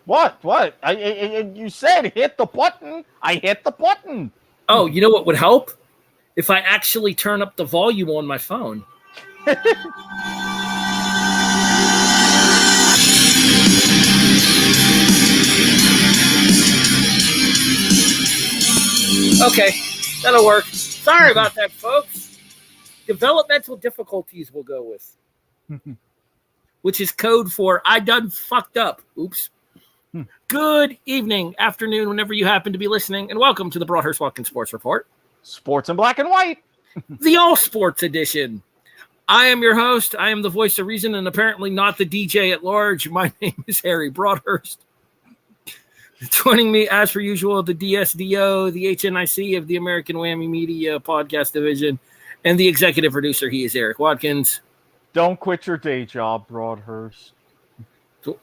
What? What? You said hit the button. I hit the button. Oh, you know what would help? If I actually turn up the volume on my phone. Okay, that'll work. Sorry about that, folks. Developmental difficulties we'll go with. Which is code for I done fucked up. Oops. Good evening, afternoon, whenever you happen to be listening, and welcome to the Broadhurst-Watkins Sports Report. Sports in black and white. The all sports edition. I am your host. I am the voice of reason and apparently not the DJ at large. My name is Erik Broadhurst. Joining me, as per usual, the DSDO, the HNIC of the American Whammy Media Podcast Division, and the executive producer. He is Erik Watkins. Don't quit your day job, Broadhurst.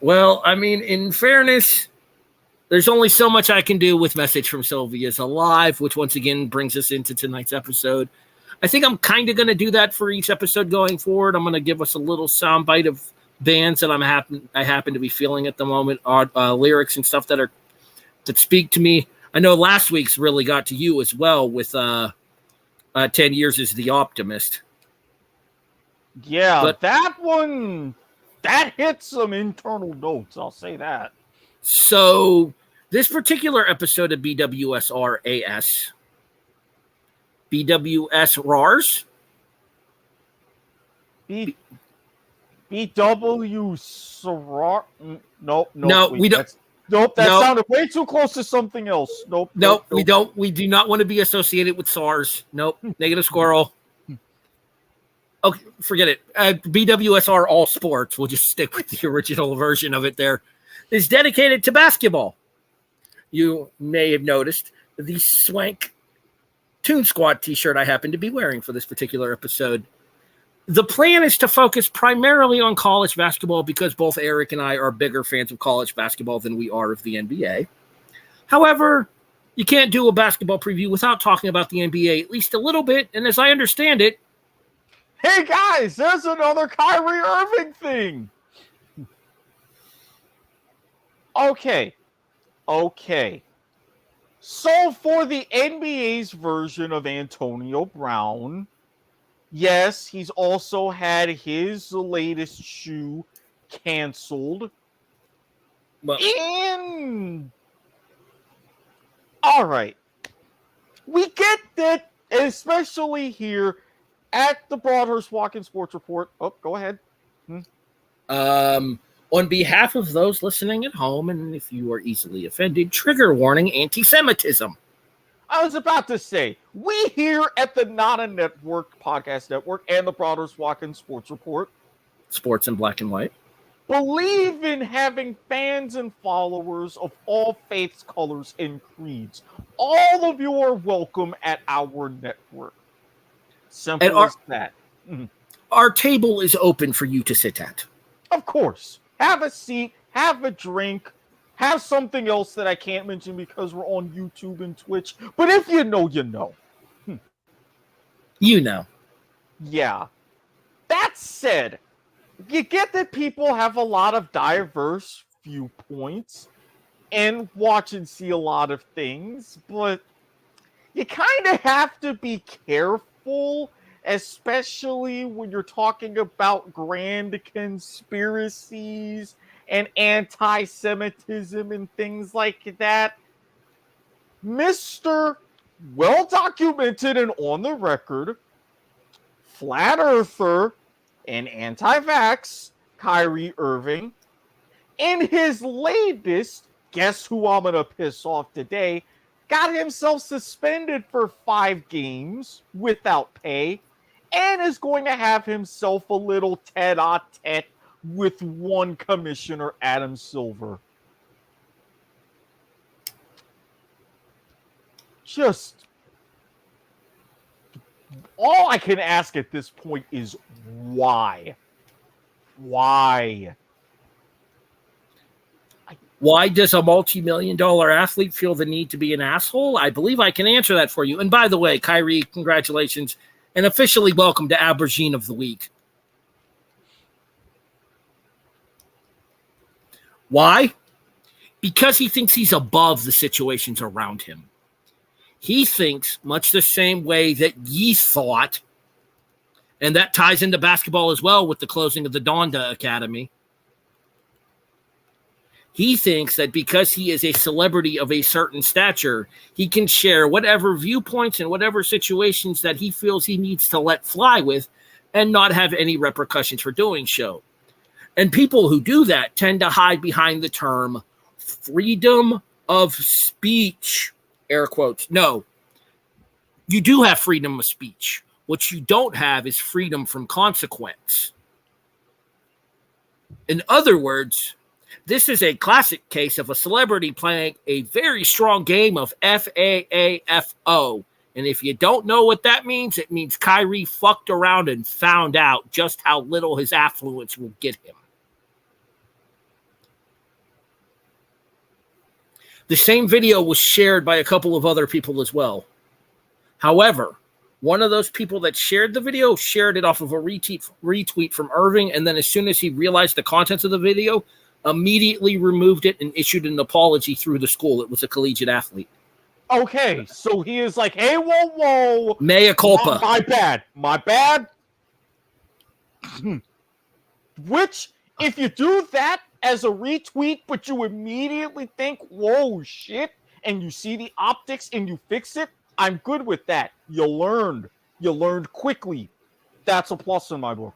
Well, I mean, in fairness, there's only so much I can do with Message from Sylvia's Alive, which once again brings us into tonight's episode. I think I'm kind of going to do that for each episode going forward. I'm going to give us a little soundbite of bands that I happen to be feeling at the moment, lyrics and stuff that speak to me. I know last week's really got to you as well with 10 Years as the Optimist. Yeah, but that one, that hit some internal notes, I'll say that. So this particular episode of BWSRAS, BWS RARS? BW Soror. Nope. No, we don't. Nope, that sounded way too close to something else. Nope. We don't. We do not want to be associated with SARS. Nope. Negative squirrel. Okay, forget it. BWSR All Sports, we'll just stick with the original version of it there, is dedicated to basketball. You may have noticed the swank Toon Squad t-shirt I happen to be wearing for this particular episode. The plan is to focus primarily on college basketball because both Erik and I are bigger fans of college basketball than we are of the NBA. However, you can't do a basketball preview without talking about the NBA at least a little bit, and as I understand it, hey guys, there's another Kyrie Irving thing. Okay. So for the NBA's version of Antonio Brown, yes, he's also had his latest shoe canceled. And all right, we get that, especially here at the Broadhurst-Watkins Sports Report. Oh, go ahead. On behalf of those listening at home, and if you are easily offended, trigger warning, anti-Semitism. I was about to say, we here at the Nana Network, Podcast Network, and the Broadhurst-Watkins Sports Report, Sports in black and white, believe in having fans and followers of all faiths, colors, and creeds. All of you are welcome at our network. Simple as that. Our table is open for you to sit at. Of course. Have a seat, have a drink, have something else that I can't mention because we're on YouTube and Twitch. But if you know, you know. You know. Yeah. That said, you get that people have a lot of diverse viewpoints and watch and see a lot of things, but you kind of have to be careful, especially when you're talking about grand conspiracies and anti-Semitism and things like that. Mr. Well-documented and on the record, flat earther and anti-vax, Kyrie Irving, in his latest, guess who I'm going to piss off today, got himself suspended for 5 games without pay, and is going to have himself a little tete-a-tete with one commissioner, Adam Silver. Just, all I can ask at this point is why? Why? Why does a multi-million-dollar athlete feel the need to be an asshole? I believe I can answer that for you. And by the way, Kyrie, congratulations, and officially welcome to Aubergine of the Week. Why? because he thinks he's above the situations around him. He thinks much the same way that ye thought, and that ties into basketball as well with the closing of the Donda Academy. He thinks that because he is a celebrity of a certain stature, he can share whatever viewpoints and whatever situations that he feels he needs to let fly with and not have any repercussions for doing so. And people who do that tend to hide behind the term freedom of speech, air quotes. No, you do have freedom of speech. What you don't have is freedom from consequence. In other words, this is a classic case of a celebrity playing a very strong game of FAAFO. And if you don't know what that means, it means Kyrie fucked around and found out just how little his affluence will get him. The same video was shared by a couple of other people as well. However, one of those people that shared the video shared it off of a retweet from Irving, and then as soon as he realized the contents of the video, immediately removed it and issued an apology through the school. It was a collegiate athlete. Okay, so he is like, hey, whoa. Mea culpa. My bad. Which, if you do that as a retweet, but you immediately think, whoa, shit, and you see the optics and you fix it, I'm good with that. You learned quickly. That's a plus in my book.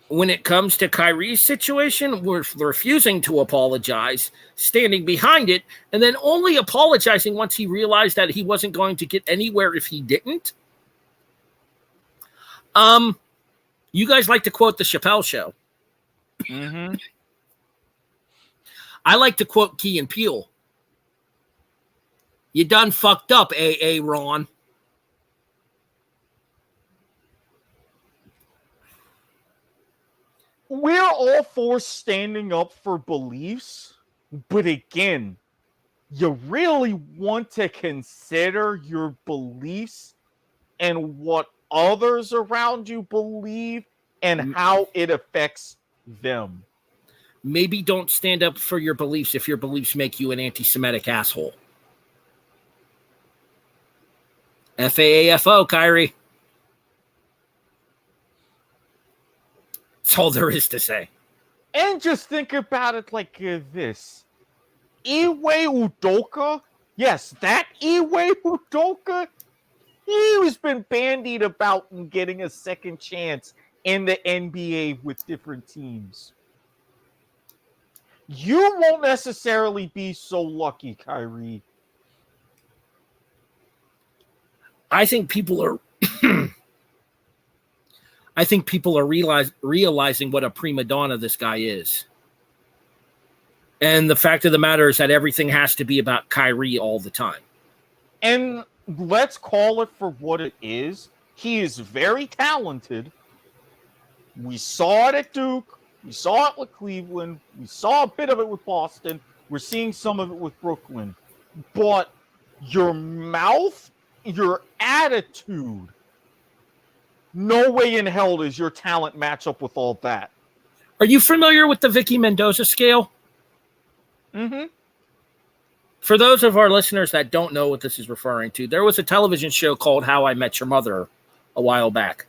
When it comes to Kyrie's situation, we're refusing to apologize, standing behind it, and then only apologizing once he realized that he wasn't going to get anywhere if he didn't. You guys like to quote the Chappelle Show. Mm-hmm. I like to quote Key and Peele. You done fucked up, A.A. Ron. We're all for standing up for beliefs, but again, you really want to consider your beliefs and what others around you believe and how it affects them. Maybe don't stand up for your beliefs if your beliefs make you an anti-Semitic asshole. FAAFO, Kyrie. That's all there is to say. And just think about it like this. Iwe Udoka, yes, that Iwe Udoka, he's been bandied about and getting a second chance in the NBA with different teams. You won't necessarily be so lucky, Kyrie. I think people are realizing what a prima donna this guy is. And the fact of the matter is that everything has to be about Kyrie all the time. And let's call it for what it is. He is very talented. We saw it at Duke. We saw it with Cleveland. We saw a bit of it with Boston. We're seeing some of it with Brooklyn. But your mouth, your attitude, no way in hell does your talent match up with all that. Are you familiar with the Vicky Mendoza scale? Mm-hmm. For those of our listeners that don't know what this is referring to, there was a television show called How I Met Your Mother a while back.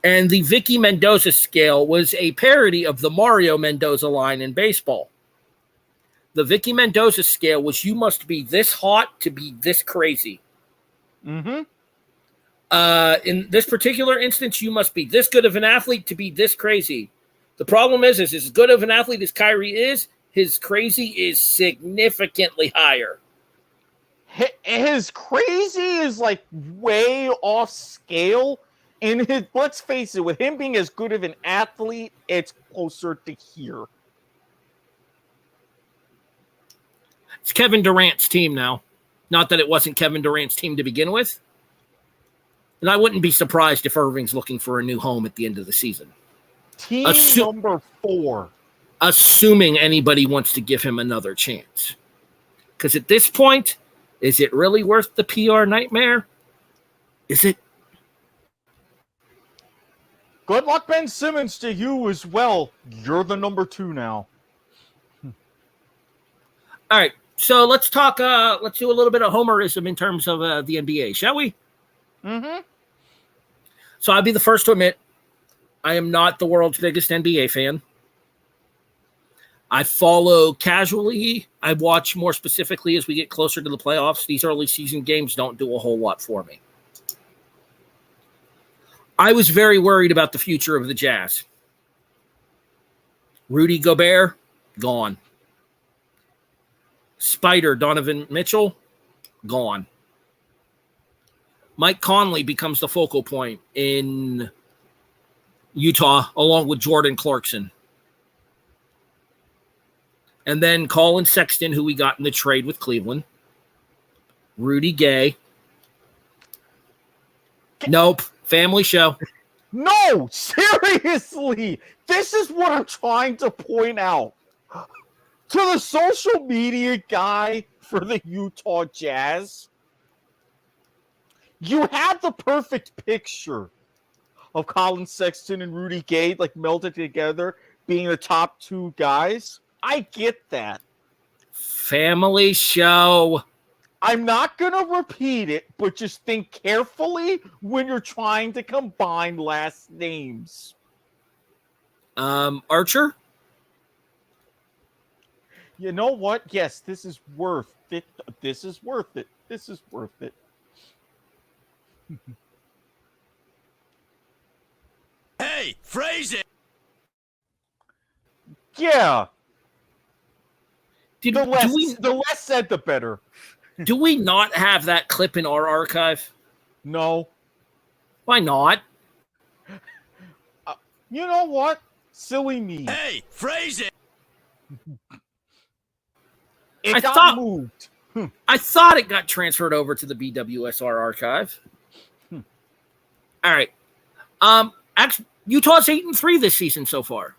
And the Vicky Mendoza scale was a parody of the Mario Mendoza line in baseball. The Vicky Mendoza scale was you must be this hot to be this crazy. Mm-hmm. In this particular instance, you must be this good of an athlete to be this crazy. The problem is as good of an athlete as Kyrie is, his crazy is significantly higher. His crazy is like way off scale. And let's face it, with him being as good of an athlete, it's closer to here. It's Kevin Durant's team now. Not that it wasn't Kevin Durant's team to begin with. And I wouldn't be surprised if Irving's looking for a new home at the end of the season. Team number 4. Assuming anybody wants to give him another chance. Because at this point, is it really worth the PR nightmare? Is it? Good luck, Ben Simmons, to you as well. You're the number 2 now. All right. So let's talk. Let's do a little bit of homerism in terms of the NBA, shall we? Mm-hmm. So I'll be the first to admit I am not the world's biggest NBA fan. I follow casually. I watch more specifically as we get closer to the playoffs. These early season games don't do a whole lot for me. I was very worried about the future of the Jazz. Rudy Gobert, gone. Spider Donovan Mitchell, gone. Mike Conley becomes the focal point in Utah, along with Jordan Clarkson. And then Colin Sexton, who we got in the trade with Cleveland. Rudy Gay. Nope. Family show. No, seriously. This is what I'm trying to point out. To the social media guy for the Utah Jazz, you had the perfect picture of Colin Sexton and Rudy Gay like melded together, being the top two guys. I get that. Family show. I'm not going to repeat it, but just think carefully when you're trying to combine last names. Archer? You know what? Yes, this is worth it. This is worth it. This is worth it. Hey, phrase it. Yeah. The less said, the better. Do we not have that clip in our archive? No. Why not? You know what? Silly me. Hey, phrase it. It got moved. I thought it got transferred over to the BWSR archive. All right. Actually, Utah's 8-3 this season so far.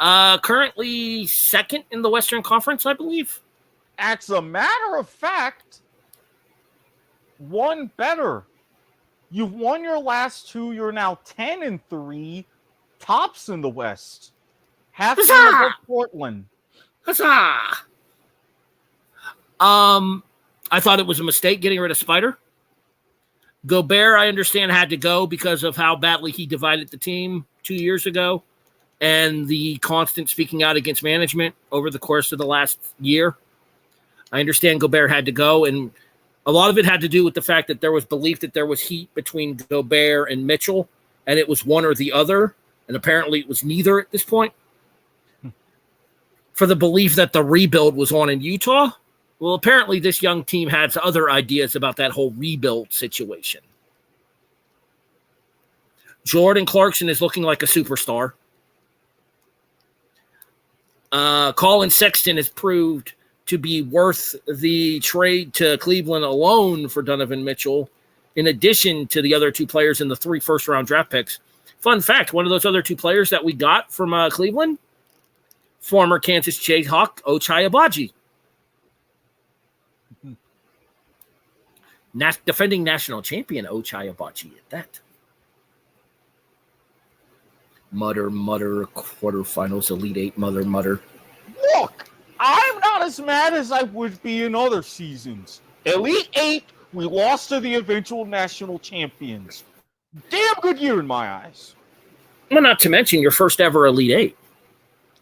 Currently second in the Western Conference, I believe. As a matter of fact, one better. You've won your last two. You're now 10-3, tops in the West. Half of Portland. Huzzah! I thought it was a mistake getting rid of Spider. Gobert, I understand, had to go because of how badly he divided the team 2 years ago and the constant speaking out against management over the course of the last year. I understand Gobert had to go, and a lot of it had to do with the fact that there was belief that there was heat between Gobert and Mitchell, and it was one or the other, and apparently it was neither at this point. For the belief that the rebuild was on in Utah, well, apparently this young team has other ideas about that whole rebuild situation. Jordan Clarkson is looking like a superstar. Colin Sexton has proved to be worth the trade to Cleveland alone for Donovan Mitchell, in addition to the other two players in the 3 first-round draft picks. Fun fact, one of those other two players that we got from Cleveland, former Kansas Jayhawk Ochai Agbaji. Defending national champion Ochai Agbaji at that. Mutter, quarterfinals, Elite Eight, mutter. Look, I'm not as mad as I would be in other seasons. Elite Eight, we lost to the eventual national champions. Damn good year in my eyes. Well, not to mention your first ever Elite Eight.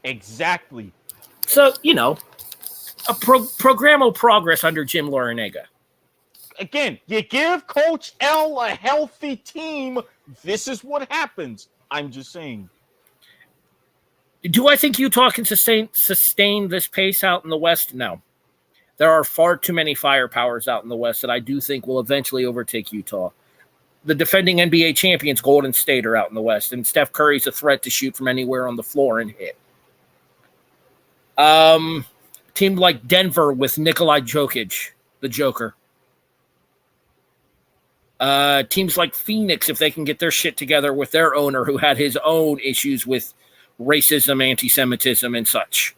Exactly. So, a programmable progress under Jim Larinaga. Again, you give Coach L a healthy team, this is what happens. I'm just saying. Do I think Utah can sustain this pace out in the West? No. There are far too many firepowers out in the West that I do think will eventually overtake Utah. The defending NBA champions, Golden State, are out in the West, and Steph Curry's a threat to shoot from anywhere on the floor and hit. Team like Denver with Nikolai Jokic, the Joker. Teams like Phoenix, if they can get their shit together with their owner who had his own issues with racism, anti-Semitism, and such.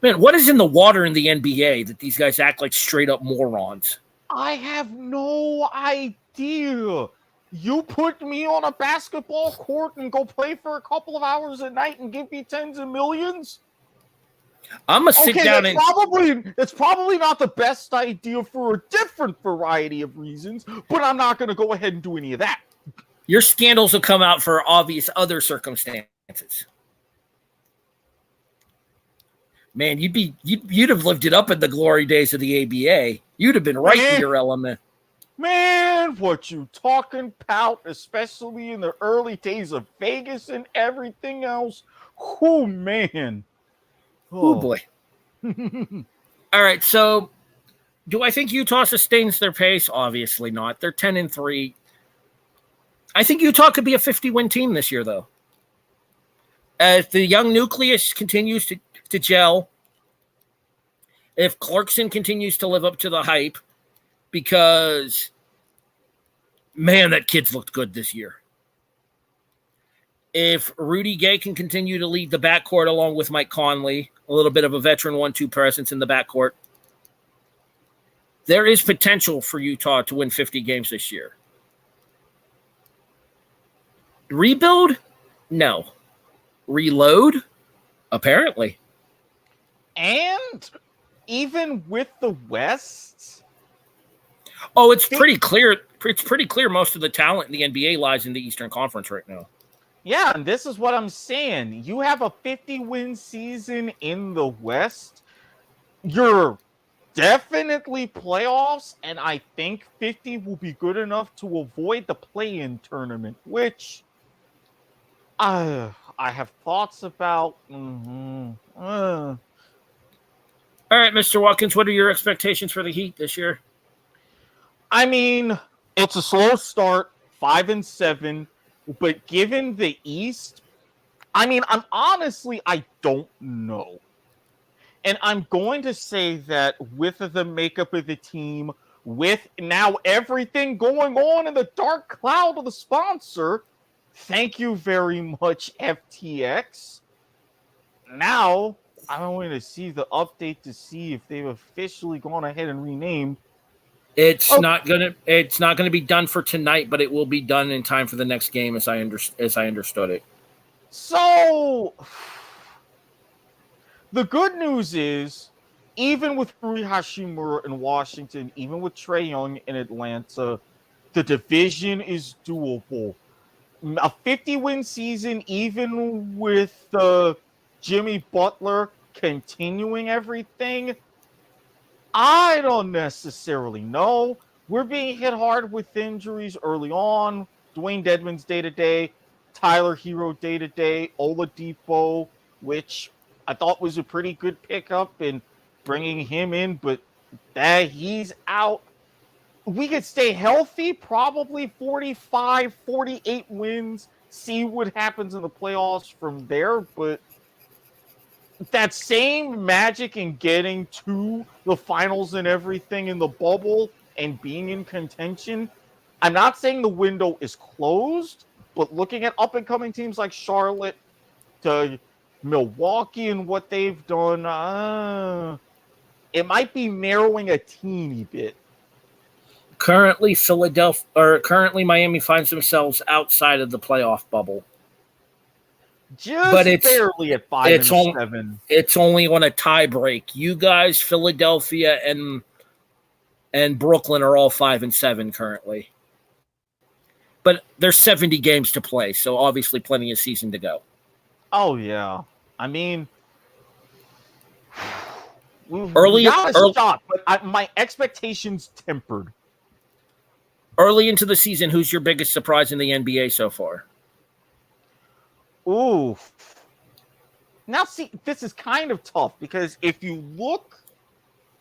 Man, what is in the water in the NBA that these guys act like straight-up morons? I have no idea. You put me on a basketball court and go play for a couple of hours a night and give me tens of millions? I'm gonna sit down it's probably not the best idea for a different variety of reasons, but I'm not going to go ahead and do any of that. Your scandals will come out for obvious other circumstances. Man, you'd have lived it up in the glory days of the ABA. You'd have been right in your element. Man, what you talking about, especially in the early days of Vegas and everything else. Oh, man. Oh, boy. All right, so do I think Utah sustains their pace? Obviously not. They're 10-3. I think Utah could be a 50-win team this year, though. As the young nucleus continues to gel, if Clarkson continues to live up to the hype, because, man, that kid's looked good this year. If Rudy Gay can continue to lead the backcourt along with Mike Conley, a little bit of a veteran 1-2 presence in the backcourt, there is potential for Utah to win 50 games this year. Rebuild? No. Reload? Apparently. And even with the West? Oh, it's pretty clear. It's pretty clear most of the talent in the NBA lies in the Eastern Conference right now. Yeah, and this is what I'm saying. You have a 50-win season in the West. You're definitely playoffs, and I think 50 will be good enough to avoid the play-in tournament, which I have thoughts about. All right, Mr. Watkins, what are your expectations for the Heat this year? I mean, it's a slow start, 5-7, but given the East, I mean, I don't know. And I'm going to say that with the makeup of the team, with now everything going on in the dark cloud of the sponsor, thank you very much, FTX. Now, I'm going to see the update to see if they've officially gone ahead and renamed. It's not gonna be done for tonight, but it will be done in time for the next game, as I understood it. So, the good news is, even with Rui Hashimura in Washington, even with Trae Young in Atlanta, the division is doable. A 50-win season, even with Jimmy Butler continuing everything, I don't necessarily know. We're being hit hard with injuries early on. Dwayne Dedmon's day-to-day, Tyler Hero day-to-day, Oladipo, which I thought was a pretty good pickup in bringing him in, but that he's out. We could stay healthy, probably 45, 48 wins, see what happens in the playoffs from there, but that same magic in getting to the finals and everything in the bubble and being in contention, I'm not saying the window is closed, but looking at up-and-coming teams like Charlotte to Milwaukee and what they've done, it might be narrowing a teeny bit. Currently, Miami finds themselves outside of the playoff bubble. But it's barely at 5-7. It's only on a tie break. You guys, Philadelphia and Brooklyn are all 5-7 currently. But there's 70 games to play, so obviously plenty of season to go. Oh yeah, I mean, shot, but my expectations tempered. Early into the season, who's your biggest surprise in the NBA so far? Ooh. Now, see, this is kind of tough because if you look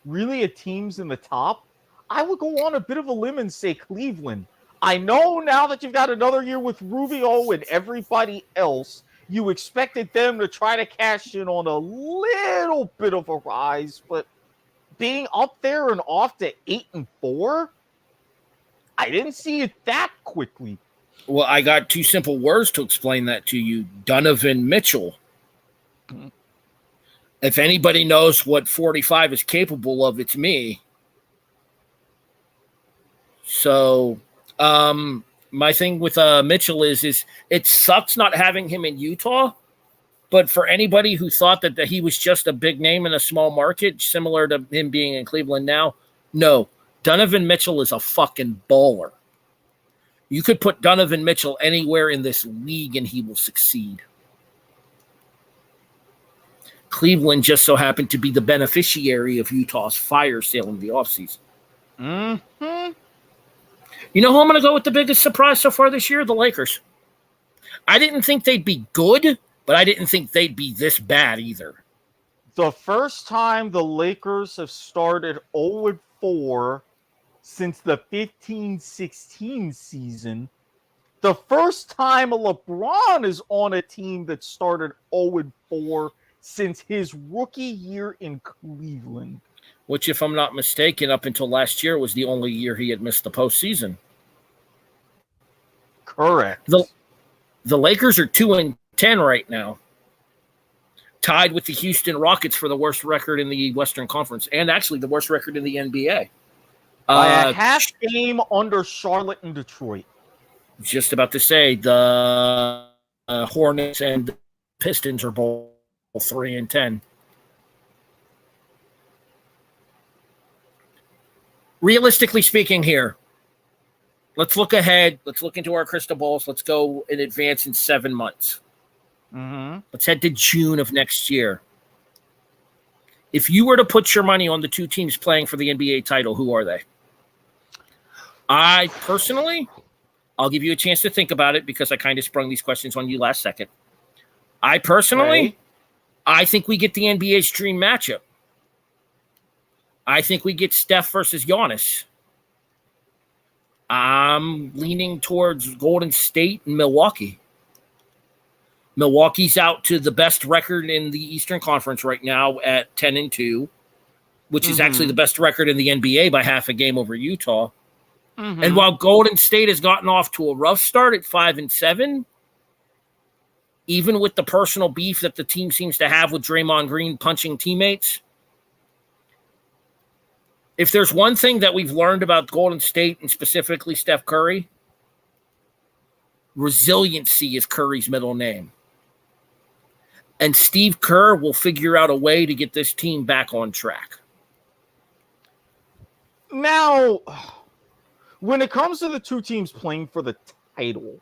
really at teams in the top, I would go on a bit of a limb and say Cleveland. I know now that you've got another year with Rubio and everybody else, you expected them to try to cash in on a little bit of a rise, but being up there and off to 8-4, I didn't see it that quickly. Well, I got two simple words to explain that to you. Donovan Mitchell. If anybody knows what 45 is capable of, it's me. So, my thing with Mitchell is it sucks not having him in Utah, But for anybody who thought that he was just a big name in a small market, similar to him being in Cleveland now, no. Donovan Mitchell is a fucking baller. You could put Donovan Mitchell anywhere in this league and he will succeed. Cleveland just so happened to be the beneficiary of Utah's fire sale in the offseason. Mm-hmm. You know who I'm going to go with the biggest surprise so far this year? The Lakers. I didn't think they'd be good, but I didn't think they'd be this bad either. The first time the Lakers have started 0-4 since the 15-16 season. The first time LeBron is on a team that started 0-4 since his rookie year in Cleveland. Which, if I'm not mistaken, up until last year was the only year he had missed the postseason. Correct. The Lakers are 2-10 right now, tied with the Houston Rockets for the worst record in the Western Conference, and actually the worst record in the NBA. By a half game under Charlotte and Detroit. Just about to say, the Hornets and the Pistons are both 3-10. Realistically speaking here, let's look ahead. Let's look into our crystal balls. Let's go in advance in 7 months. Mm-hmm. Let's head to June of next year. If you were to put your money on the two teams playing for the NBA title, who are they? I personally, I'll give you a chance to think about it because I kind of sprung these questions on you last second. I personally, I think we get the NBA's dream matchup. I think we get Steph versus Giannis. I'm leaning towards Golden State and Milwaukee. Milwaukee's out to the best record in the Eastern Conference right now at 10-2, which is actually the best record in the NBA by half a game over Utah. Mm-hmm. And while Golden State has gotten off to a rough start at 5-7, even with the personal beef that the team seems to have with Draymond Green punching teammates, if there's one thing that we've learned about Golden State and specifically Steph Curry, resiliency is Curry's middle name. And Steve Kerr will figure out a way to get this team back on track. Now, when it comes to the two teams playing for the title,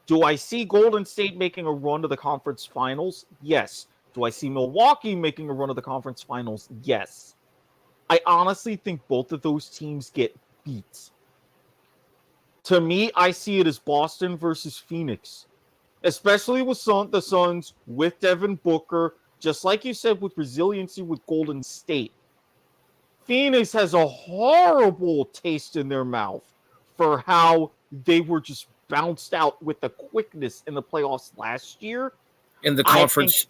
do I see Golden State making a run to the conference finals? Yes. Do I see Milwaukee making a run to the conference finals? Yes. I honestly think both of those teams get beat. To me, I see it as Boston versus Phoenix, especially with the Suns, with Devin Booker, just like you said, with resiliency with Golden State. Phoenix has a horrible taste in their mouth for how they were just bounced out with the quickness in the playoffs last year. In the conference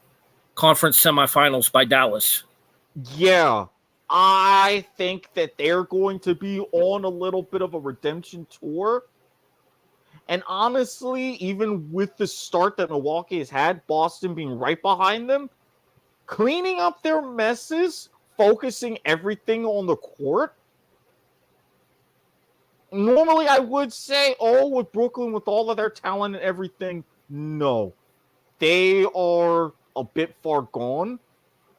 semifinals by Dallas. Yeah. I think that they're going to be on a little bit of a redemption tour. And honestly, even with the start that Milwaukee has had, Boston being right behind them, cleaning up their messes, focusing everything on the court. Normally, I would say, with Brooklyn, with all of their talent and everything, no. They are a bit far gone.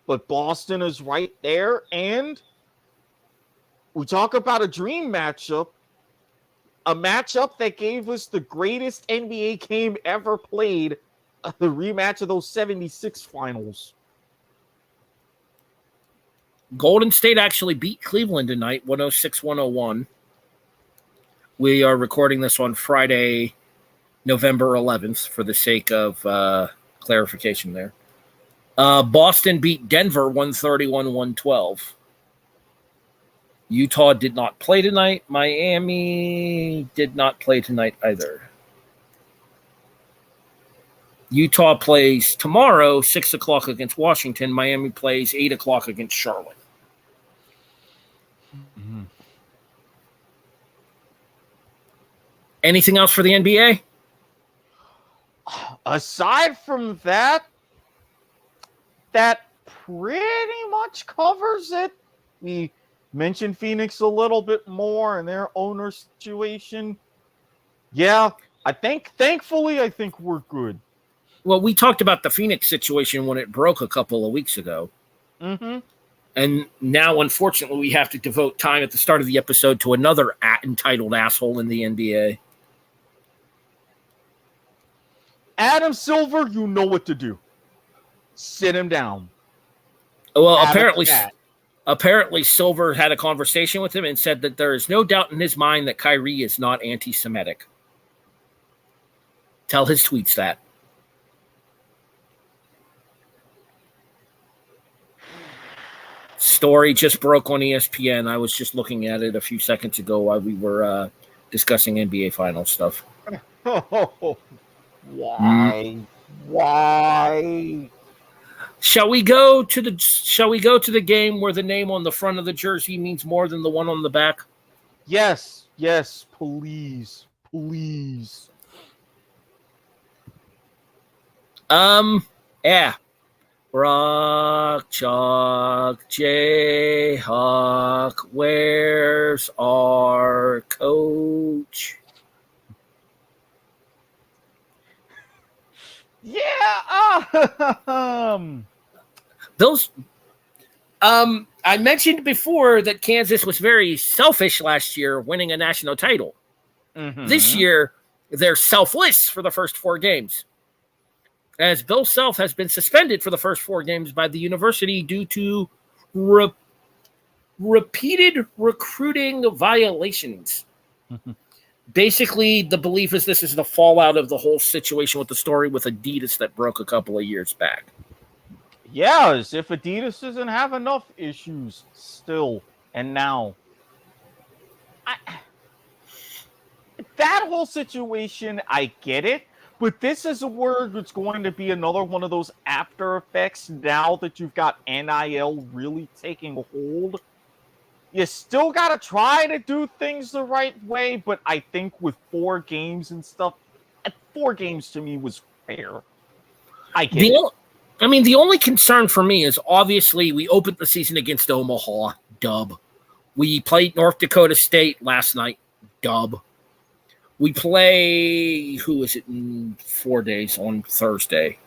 But Boston is right there, and we talk about a dream matchup, a matchup that gave us the greatest NBA game ever played, the rematch of those 76 finals. Golden State actually beat Cleveland tonight, 106-101. We are recording this on Friday, November 11th, for the sake of clarification there. Boston beat Denver 131-112. Utah did not play tonight. Miami did not play tonight either. Utah plays tomorrow, 6 o'clock against Washington. Miami plays 8 o'clock against Charlotte. Mm-hmm. Anything else for the NBA? Aside from that pretty much covers it. We mentioned Phoenix a little bit more and their owner situation. Yeah, thankfully, I think we're good. Well, we talked about the Phoenix situation when it broke a couple of weeks ago. Mm-hmm. And now, unfortunately, we have to devote time at the start of the episode to another entitled asshole in the NBA. Adam Silver, you know what to do. Sit him down. Well, Have a chat. apparently Silver had a conversation with him and said that there is no doubt in his mind that Kyrie is not anti-Semitic. Tell his tweets that. Story just broke on ESPN. I was just looking at it a few seconds ago while we were discussing NBA final stuff. Why? Why? Shall we go to the game where the name on the front of the jersey means more than the one on the back? Yes, please. Please. Yeah. Rock, Chalk, Jayhawk, where's our coach? Yeah. Those. I mentioned before that Kansas was very selfish last year, winning a national title. Mm-hmm. This year, they're selfless for the first 4 games, as Bill Self has been suspended for the first 4 games by the university due to repeated recruiting violations. Basically, the belief is this is the fallout of the whole situation with the story with Adidas that broke a couple of years back. Yeah, as if Adidas doesn't have enough issues still and now. That whole situation, I get it, but this is a word that's going to be another one of those after effects now that you've got NIL really taking hold. You still got to try to do things the right way, but I think with 4 games and stuff, 4 games to me was fair. I get it. I mean, the only concern for me is obviously we opened the season against Omaha, dub. We played North Dakota State last night, dub. We play, who is it in 4 days on Thursday?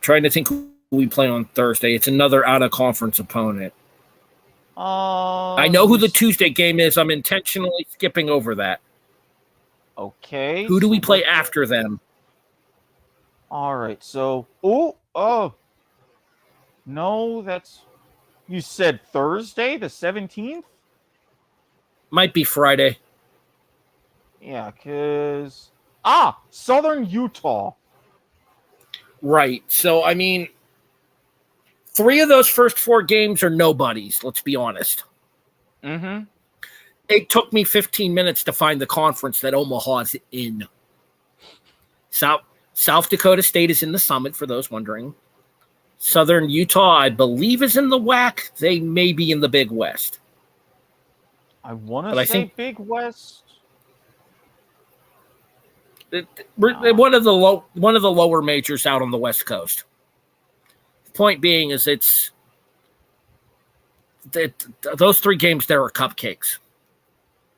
Trying to think who we play on Thursday. It's another out-of-conference opponent. I know who the Tuesday game is. I'm intentionally skipping over that. Okay. Who do we play after them? All right. So, no, that's, you said Thursday, the 17th? Might be Friday. Yeah, because, Southern Utah. Right. So, I mean, 3 of those first 4 games are nobodies, let's be honest. Mm-hmm. It took me 15 minutes to find the conference that Omaha's in. South Dakota State is in the Summit, for those wondering. Southern Utah, I believe, is in the WAC. They may be in the Big West. I want to say Big West. One of the lower majors out on the West Coast. Point being is it's that those 3 games there are cupcakes.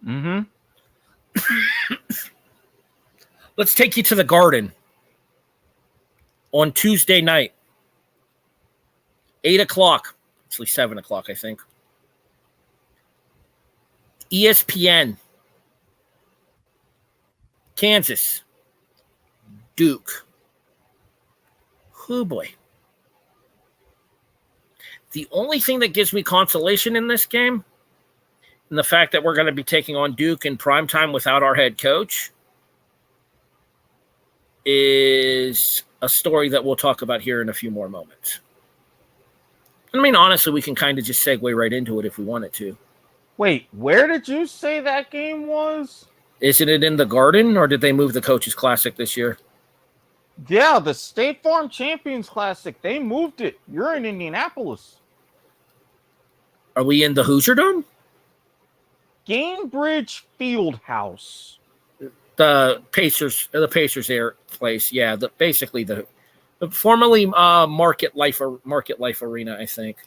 Mm-hmm. Let's take you to the Garden on Tuesday night, 8:00. Actually, 7:00, I think. ESPN, Kansas, Duke. Oh boy. The only thing that gives me consolation in this game, and the fact that we're going to be taking on Duke in primetime without our head coach, is a story that we'll talk about here in a few more moments. I mean, honestly, we can kind of just segue right into it if we wanted to. Wait, where did you say that game was? Isn't it in the Garden, or did they move the Coaches Classic this year? Yeah, the State Farm Champions Classic. They moved it. You're in Indianapolis. Are we in the Hoosier Dome? Gainbridge Fieldhouse. The Pacers Air place. Yeah, basically the formerly Market Life Arena, I think.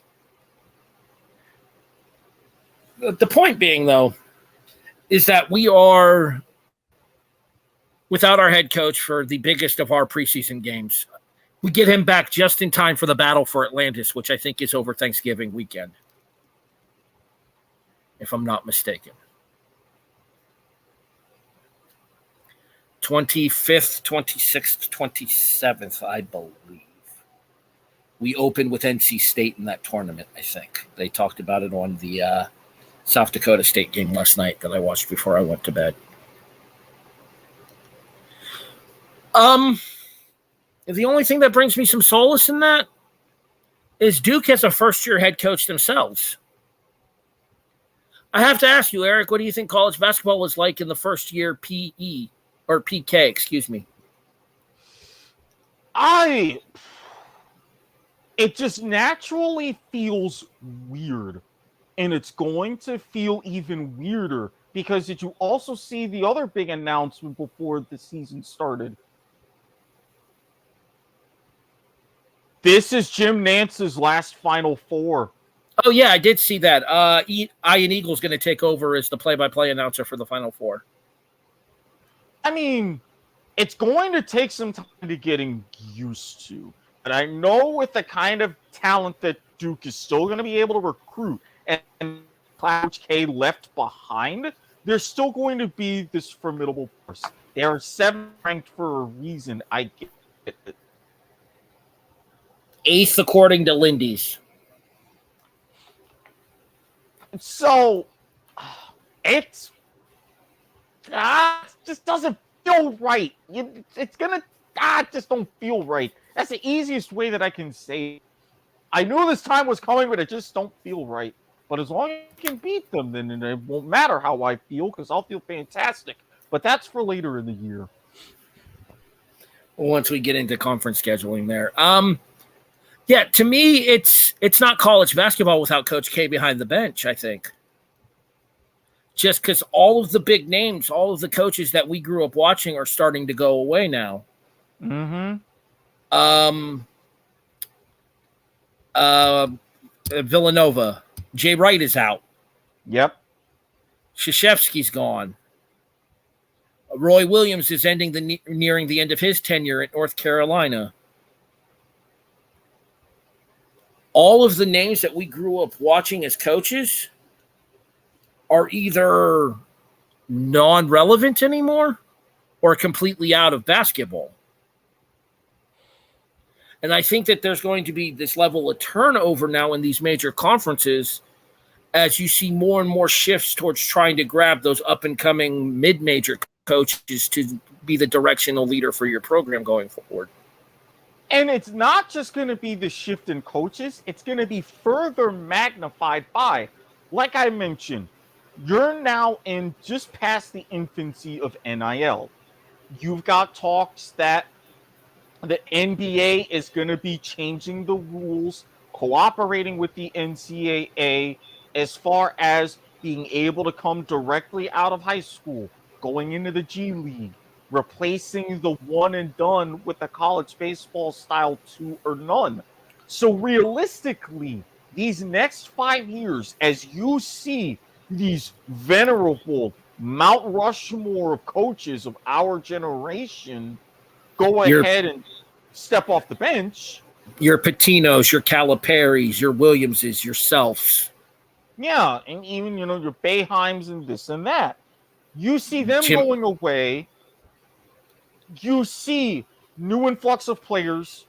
The point being, though, is that we are without our head coach for the biggest of our preseason games. We get him back just in time for the battle for Atlantis, which I think is over Thanksgiving weekend, if I'm not mistaken. 25th, 26th, 27th, I believe. We opened with NC State in that tournament, I think. They talked about it on the South Dakota State game last night that I watched before I went to bed. The only thing that brings me some solace in that is Duke has a first-year head coach themselves. I have to ask you, Eric, what do you think college basketball was like in the first year PE or PK, excuse me? It just naturally feels weird, and it's going to feel even weirder because did you also see the other big announcement before the season started? This is Jim Nance's last Final Four. Oh, yeah, I did see that. Ian Eagle's going to take over as the play-by-play announcer for the Final Four. I mean, it's going to take some time to getting used to. But I know with the kind of talent that Duke is still going to be able to recruit and Coach K left behind, there's still going to be this formidable force. They are 7th ranked for a reason. I get it. 8th according to Lindy's. So it just doesn't feel right. It's gonna just don't feel right. That's the easiest way that I can say it. I knew this time was coming, but it just don't feel right. But as long as I can beat them, then it won't matter how I feel because I'll feel fantastic. But that's for later in the year. Once we get into conference scheduling there. Yeah, to me, it's not college basketball without Coach K behind the bench, I think. Just because all of the big names, all of the coaches that we grew up watching are starting to go away now. Mm-hmm. Villanova. Jay Wright is out. Yep. Krzyzewski's gone. Roy Williams is nearing the end of his tenure at North Carolina. All of the names that we grew up watching as coaches are either non-relevant anymore or completely out of basketball. And I think that there's going to be this level of turnover now in these major conferences as you see more and more shifts towards trying to grab those up-and-coming mid-major coaches to be the directional leader for your program going forward. And it's not just going to be the shift in coaches. It's going to be further magnified by, like I mentioned, you're now in just past the infancy of NIL. You've got talks that the NBA is going to be changing the rules, cooperating with the NCAA as far as being able to come directly out of high school, going into the G League, replacing the one and done with the college baseball style 2 or none. So realistically, these next 5 years, as you see these venerable Mount Rushmore of coaches of our generation go ahead and step off the bench. Your Patinos, your Caliparis, your Williamses, yourselves. Yeah, and even, your Boeheims and this and that. You see them going away. You see new influx of players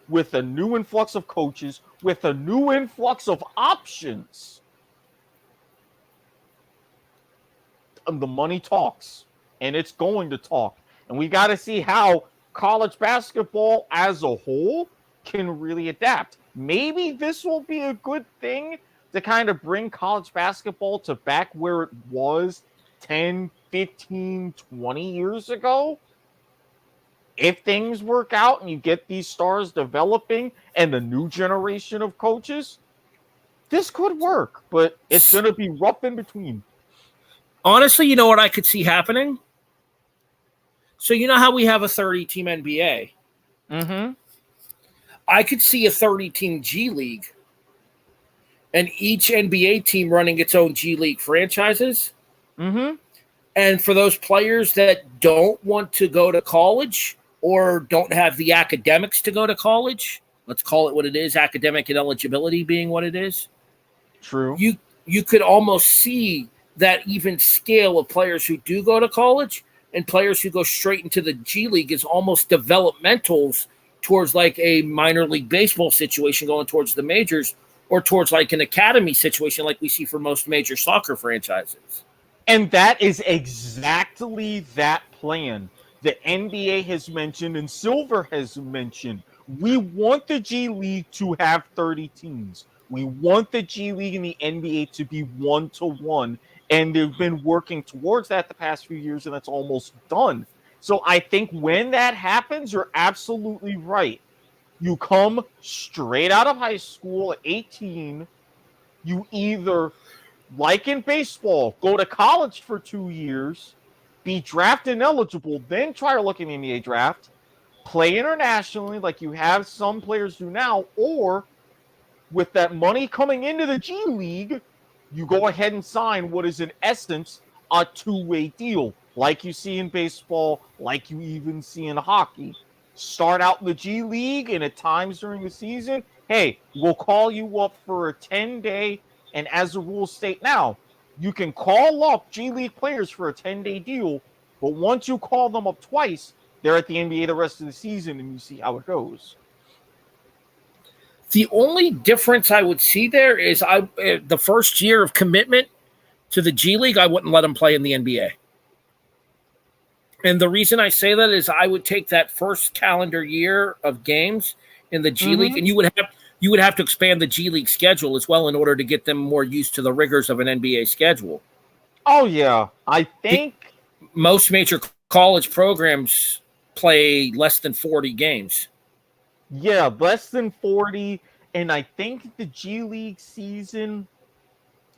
with a new influx of coaches, with a new influx of options. And the money talks, and it's going to talk. And we got to see how college basketball as a whole can really adapt. Maybe this will be a good thing to kind of bring college basketball to back where it was 10, 15, 20 years ago. If things work out and you get these stars developing and the new generation of coaches, this could work, but it's going to be rough in between. Honestly, you know what I could see happening? So you know how we have a 30-team NBA? Mm-hmm. I could see a 30-team G League and each NBA team running its own G League franchises. Mm-hmm. And for those players that don't want to go to college or don't have the academics to go to college, let's call it what it is, academic ineligibility being what it is. True. You could almost see that even scale of players who do go to college and players who go straight into the G League is almost developmentals towards like a minor league baseball situation going towards the majors or towards like an academy situation like we see for most major soccer franchises. And that is exactly that plan the NBA has mentioned and Silver has mentioned. We want the G League to have 30 teams. We want the G League and the NBA to be 1-to-1. And they've been working towards that the past few years, and that's almost done. So I think when that happens, you're absolutely right. You come straight out of high school at 18. You either, like in baseball, go to college for 2 years, be draft ineligible, then try to look in the NBA draft, play internationally like you have some players do now, or with that money coming into the G League, you go ahead and sign what is in essence a two-way deal, like you see in baseball, like you even see in hockey. Start out in the G League, and at times during the season, hey, we'll call you up for a 10-day, and as the rules state now, you can call up G League players for a 10-day deal, but once you call them up twice, they're at the NBA the rest of the season, and you see how it goes. The only difference I would see there is the first year of commitment to the G League, I wouldn't let him play in the NBA. And the reason I say that is I would take that first calendar year of games in the G League, and you would have to expand the G League schedule as well in order to get them more used to the rigors of an NBA schedule. Oh, yeah. I think most major college programs play less than 40 games. Yeah, less than 40, and I think the G League season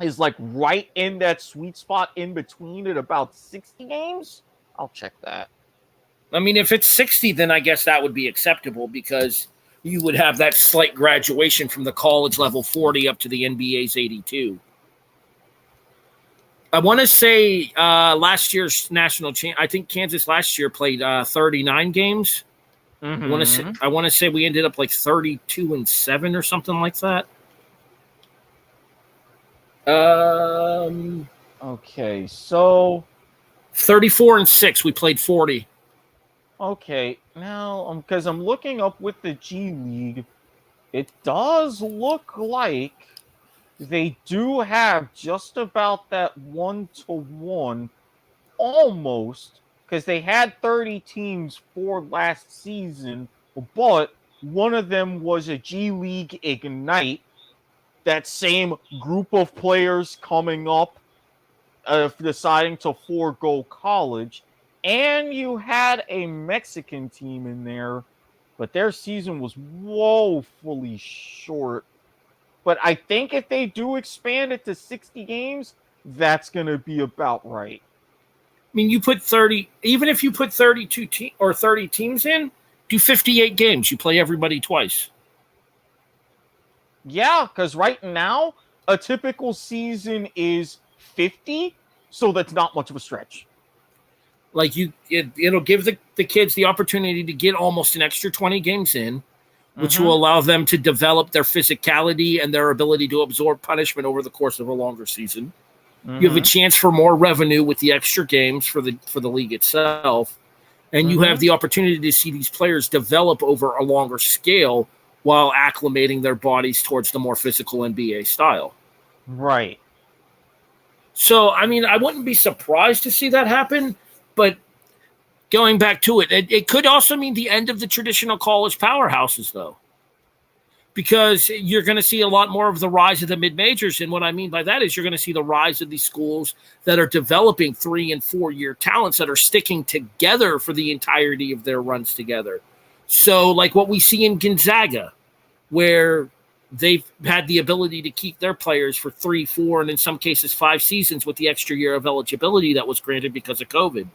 is like right in that sweet spot in between at about 60 games. I'll check that. I mean, if it's 60, then I guess that would be acceptable because you would have that slight graduation from the college level 40 up to the NBA's 82. I want to say last year's national champ, I think Kansas last year played 39 games. Mm-hmm. I want to say we ended up like 32-7 or something like that. Okay, so 34-6. We played 40. Okay, now because I'm looking up with the G League, it does look like they do have just about that 1-to-1, almost. Because they had 30 teams for last season, but one of them was a G League Ignite, that same group of players coming up, deciding to forego college, and you had a Mexican team in there, but their season was woefully short. But I think if they do expand it to 60 games, that's going to be about right. I mean, you put 30, even if you put 32 or 30 teams in, do 58 games. You play everybody twice. Yeah, because right now, a typical season is 50, so that's not much of a stretch. Like it'll give the kids the opportunity to get almost an extra 20 games in, which will allow them to develop their physicality and their ability to absorb punishment over the course of a longer season. You have a chance for more revenue with the extra games for the league itself. And you have the opportunity to see these players develop over a longer scale while acclimating their bodies towards the more physical NBA style. Right. So, I mean, I wouldn't be surprised to see that happen, but going back to it could also mean the end of the traditional college powerhouses, though. Because you're going to see a lot more of the rise of the mid-majors. And what I mean by that is you're going to see the rise of these schools that are developing 3- and 4-year talents that are sticking together for the entirety of their runs together. So like what we see in Gonzaga, where they've had the ability to keep their players for 3, 4, and in some cases 5 seasons with the extra year of eligibility that was granted because of COVID.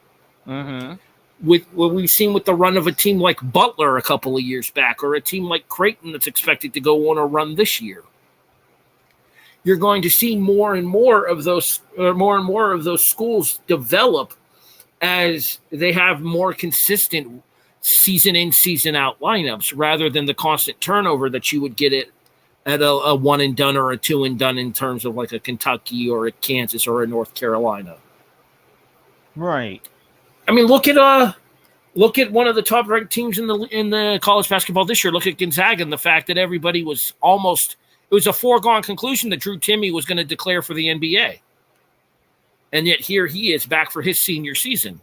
With what we've seen with the run of a team like Butler a couple of years back, or a team like Creighton that's expected to go on a run this year. you're going to see more and more of those schools develop as they have more consistent season in, season out lineups rather than the constant turnover that you would get at a one and done or a two and done in terms of like a Kentucky or a Kansas or a North Carolina. Right. I mean, look at one of the top ranked teams in the college basketball this year. Look at Gonzaga and the fact that everybody was it was a foregone conclusion that Drew Timme was going to declare for the NBA. And yet here he is back for his senior season.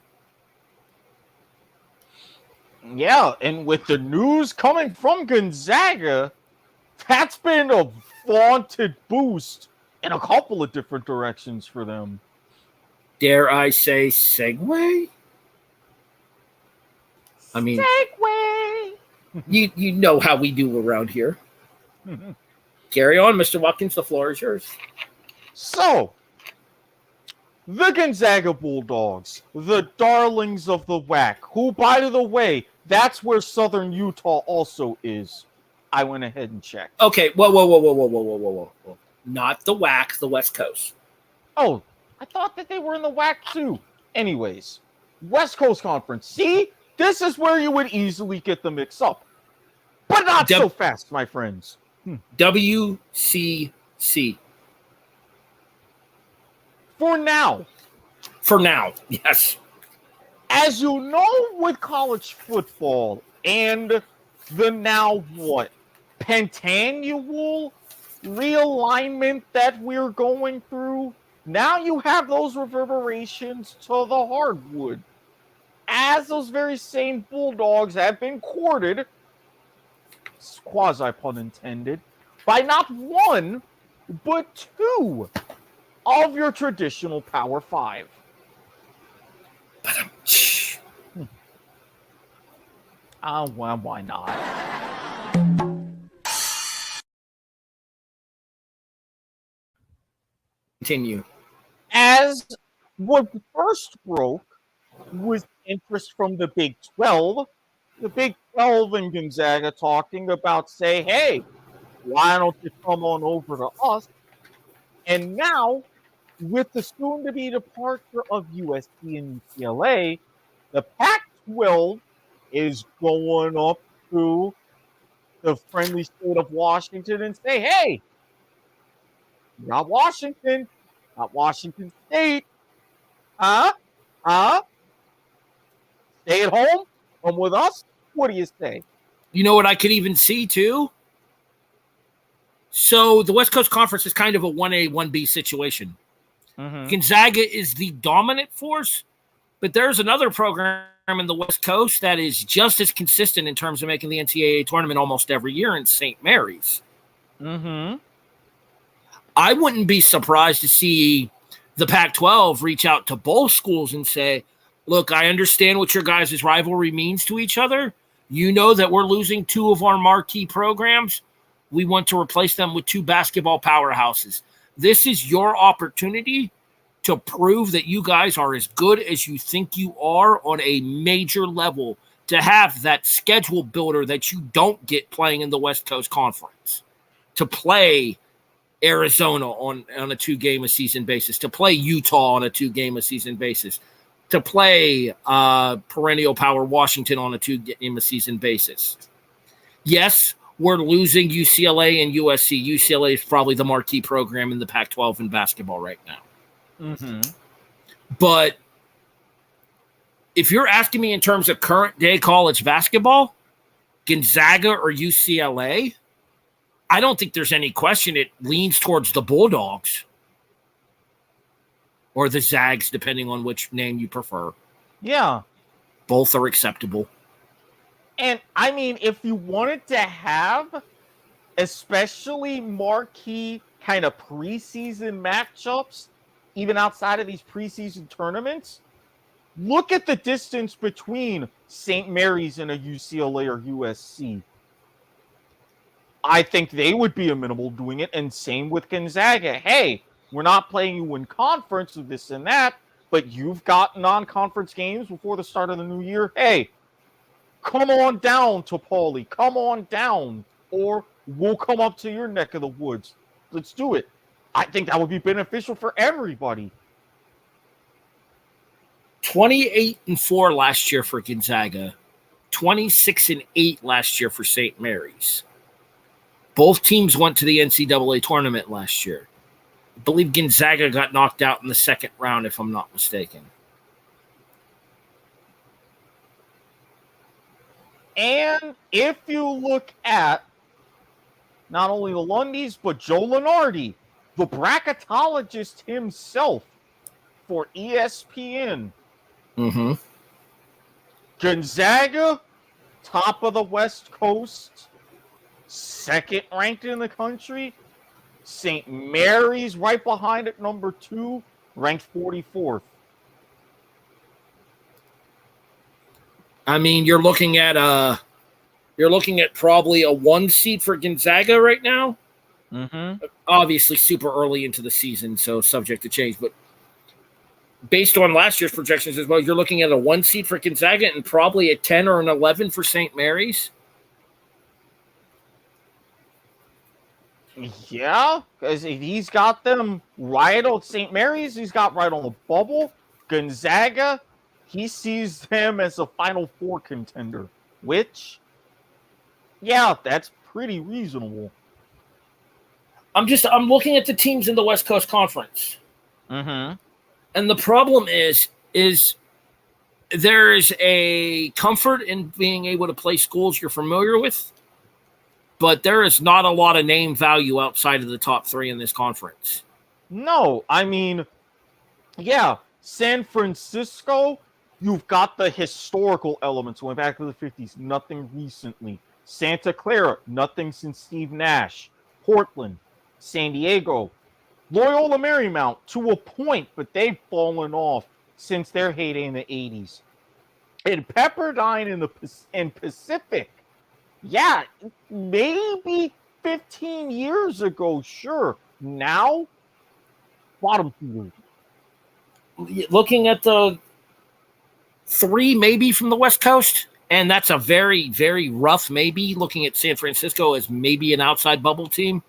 Yeah, and with the news coming from Gonzaga, that's been a vaunted boost in a couple of different directions for them. Dare I say segue? I mean, segue. you know how we do around here. Carry on, Mr. Watkins. The floor is yours. So, the Gonzaga Bulldogs, the darlings of the WAC, who, by the way, that's where Southern Utah also is. I went ahead and checked. Okay, whoa. Not the WAC, the West Coast. Oh, I thought that they were in the WAC too. Anyways, West Coast Conference. See? This is where you would easily get the mix up. But not so fast, my friends. WCC. For now. For now, yes. As you know, with college football and the now what? Pentannual realignment that we're going through, now you have those reverberations to the hardwood. As those very same Bulldogs have been courted, quasi pun intended, by not one, but two of your traditional Power Five. Well, why not? Continue. As what first broke was interest from the Big 12. The Big 12 and Gonzaga talking about, say, hey, why don't you come on over to us? And now, with the soon-to-be departure of USC and UCLA, the Pac-12 is going up to the friendly state of Washington and say, hey, not Washington State. Stay at home? Come with us? What do you say? You know what I could even see, too? So the West Coast Conference is kind of a 1A, 1B situation. Mm-hmm. Gonzaga is the dominant force, but there's another program in the West Coast that is just as consistent in terms of making the NCAA tournament almost every year in St. Mary's. Mm-hmm. I wouldn't be surprised to see the Pac-12 reach out to both schools and say, look, I understand what your guys' rivalry means to each other. You know that we're losing two of our marquee programs. We want to replace them with two basketball powerhouses. This is your opportunity to prove that you guys are as good as you think you are on a major level, to have that schedule builder that you don't get playing in the West Coast Conference, to play Arizona on a 2-game-a-season basis, to play Utah on a 2-game-a-season basis, to play perennial power Washington on a 2-game-a-season basis. Yes, we're losing UCLA and USC. UCLA is probably the marquee program in the Pac-12 in basketball right now. Mm-hmm. But if you're asking me in terms of current day college basketball, Gonzaga or UCLA, I don't think there's any question it leans towards the Bulldogs or the Zags, depending on which name you prefer. Yeah. Both are acceptable. And, I mean, if you wanted to have especially marquee kind of preseason matchups, even outside of these preseason tournaments, look at the distance between St. Mary's and a UCLA or USC. I think they would be amenable doing it, and same with Gonzaga. Hey, we're not playing you in conference or this and that, but you've got non-conference games before the start of the new year. Hey, come on down to Pauley. Come on down, or we'll come up to your neck of the woods. Let's do it. I think that would be beneficial for everybody. 28-4 last year for Gonzaga, 26-8 last year for St. Mary's. Both teams went to the NCAA tournament last year. I believe Gonzaga got knocked out in the second round, if I'm not mistaken. And if you look at not only the Lundys, but Joe Lunardi, the bracketologist himself for ESPN. Mm-hmm. Gonzaga, top of the West Coast, second ranked in the country. St. Mary's right behind at number 2, ranked 44th. I mean, you're looking at probably a 1 seed for Gonzaga right now. Mm-hmm. Obviously, super early into the season, so subject to change. But based on last year's projections as well, you're looking at a 1 seed for Gonzaga and probably a 10 or an 11 for St. Mary's. Yeah, because he's got them right on St. Mary's. He's got right on the bubble. Gonzaga, he sees them as a Final Four contender, which, yeah, that's pretty reasonable. I'm looking at the teams in the West Coast Conference. Mm-hmm. And the problem is there's a comfort in being able to play schools you're familiar with, but there is not a lot of name value outside of the top 3 in this conference. No, I mean, yeah, San Francisco, you've got the historical elements going back to the 50s, nothing recently. Santa Clara, nothing since Steve Nash. Portland, San Diego, Loyola Marymount to a point, but they've fallen off since their heyday in the 80s. And Pepperdine in Pacific, yeah, maybe 15 years ago, sure. Now, bottom feeders. Looking at the 3 maybe from the West Coast, and that's a very, very rough maybe, looking at San Francisco as maybe an outside bubble team.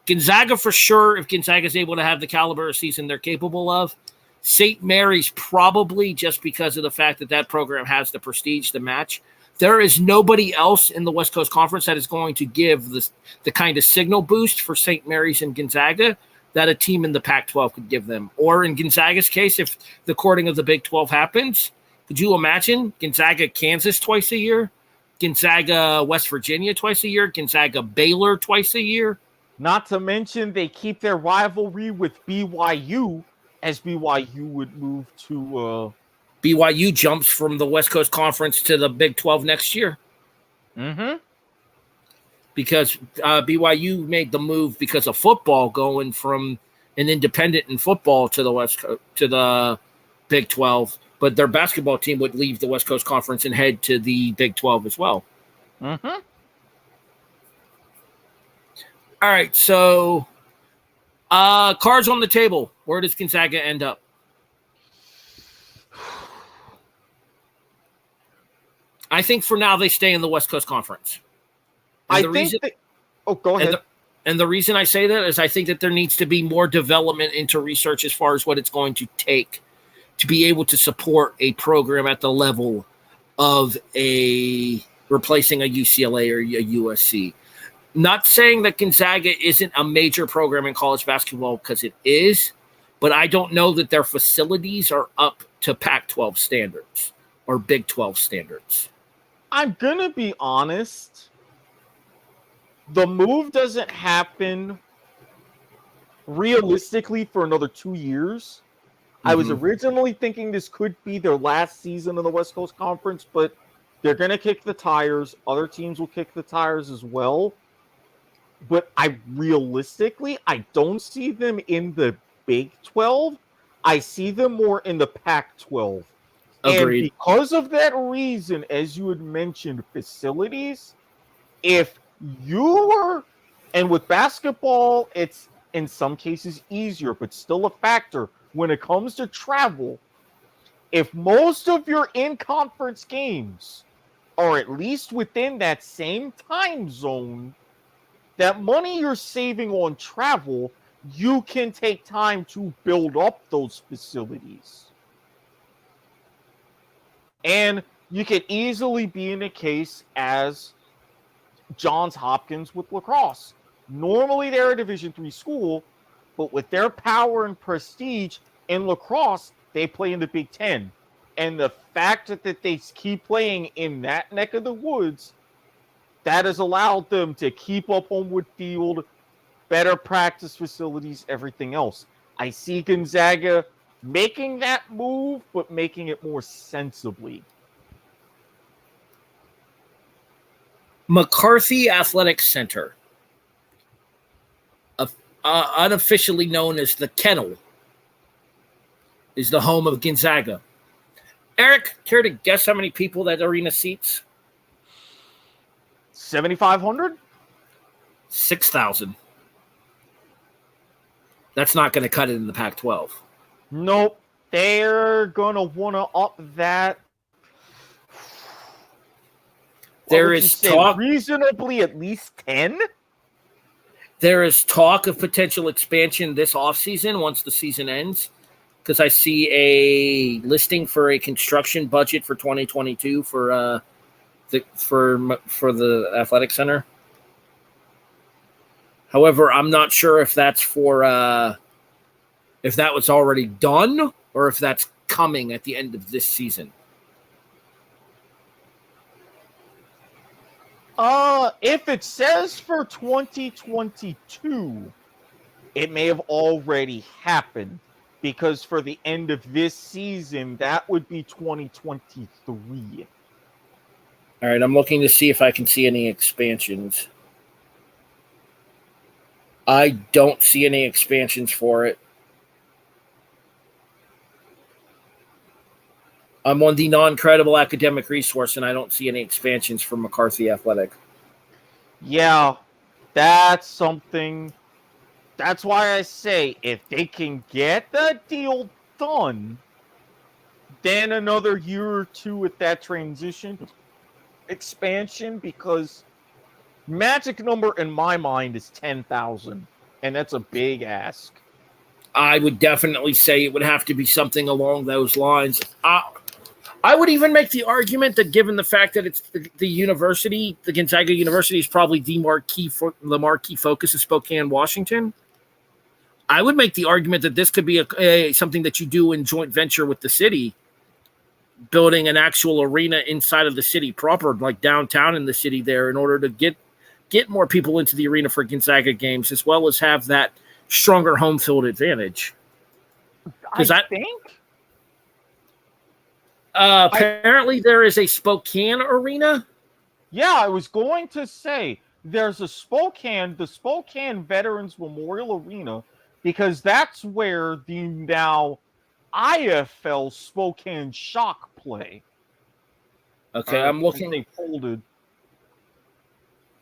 Gonzaga for sure, if Gonzaga is able to have the caliber of season they're capable of. St. Mary's probably, just because of the fact that program has the prestige to match. There is nobody else in the West Coast Conference that is going to give the kind of signal boost for St. Mary's and Gonzaga that a team in the Pac-12 could give them. Or in Gonzaga's case, if the courting of the Big 12 happens, could you imagine Gonzaga, Kansas twice a year, Gonzaga, West Virginia twice a year, Gonzaga, Baylor twice a year? Not to mention they keep their rivalry with BYU, as BYU would move to... BYU jumps from the West Coast Conference to the Big 12 next year. Mm-hmm. Because BYU made the move because of football, going from an independent in football to the Big 12. But their basketball team would leave the West Coast Conference and head to the Big 12 as well. Mm-hmm. All right, so cards on the table. Where does Gonzaga end up? I think for now they stay in the West Coast Conference. Go ahead. And the reason I say that is I think that there needs to be more development into research as far as what it's going to take to be able to support a program at the level of replacing a UCLA or a USC. Not saying that Gonzaga isn't a major program in college basketball, because it is, but I don't know that their facilities are up to Pac-12 standards or Big 12 standards. I'm going to be honest. The move doesn't happen realistically for another 2 years. Mm-hmm. I was originally thinking this could be their last season in the West Coast Conference, but they're going to kick the tires. Other teams will kick the tires as well. But I don't see them in the Big 12. I see them more in the Pac-12. Agreed. And because of that reason, as you had mentioned, facilities, if you were, and with basketball, it's in some cases easier, but still a factor when it comes to travel. If most of your in-conference games are at least within that same time zone, that money you're saving on travel you can take time to build up those facilities. And you could easily be in a case as Johns Hopkins with lacrosse. Normally they're a Division III school, but with their power and prestige in lacrosse, they play in the Big Ten. And the fact that they keep playing in that neck of the woods, that has allowed them to keep up Homewood Field, better practice facilities, everything else. I see Gonzaga making that move, but making it more sensibly. McCarthy Athletic Center, unofficially known as the Kennel, is the home of Gonzaga. Erik, care to guess how many people that arena seats? 7,500? 6,000. That's not going to cut it in the Pac-12. Nope. They're going to want to up that. There is talk reasonably at least 10. There is talk of potential expansion this offseason once the season ends, because I see a listing for a construction budget for 2022 for the athletic center. However, I'm not sure if that's for if that was already done or if that's coming at the end of this season. If it says for 2022, it may have already happened, because for the end of this season, that would be 2023. All right, I'm looking to see if I can see any expansions. I don't see any expansions for it. I'm on the non-credible academic resource, and I don't see any expansions for McCarthy Athletic. Yeah, that's something. That's why I say if they can get the deal done, then another year or two with that transition expansion, because magic number in my mind is 10,000, and that's a big ask. I would definitely say it would have to be something along those lines. I would even make the argument that, given the fact that it's the university, the Gonzaga University is probably the marquee focus of Spokane, Washington. I would make the argument that this could be something that you do in joint venture with the city, building an actual arena inside of the city proper, like downtown in the city there, in order to get more people into the arena for Gonzaga games, as well as have that stronger home field advantage. I think. Apparently, there is a Spokane arena. Yeah, I was going to say there's the Spokane Veterans Memorial Arena, because that's where the now IFL Spokane Shock play. Okay, I'm looking. They folded.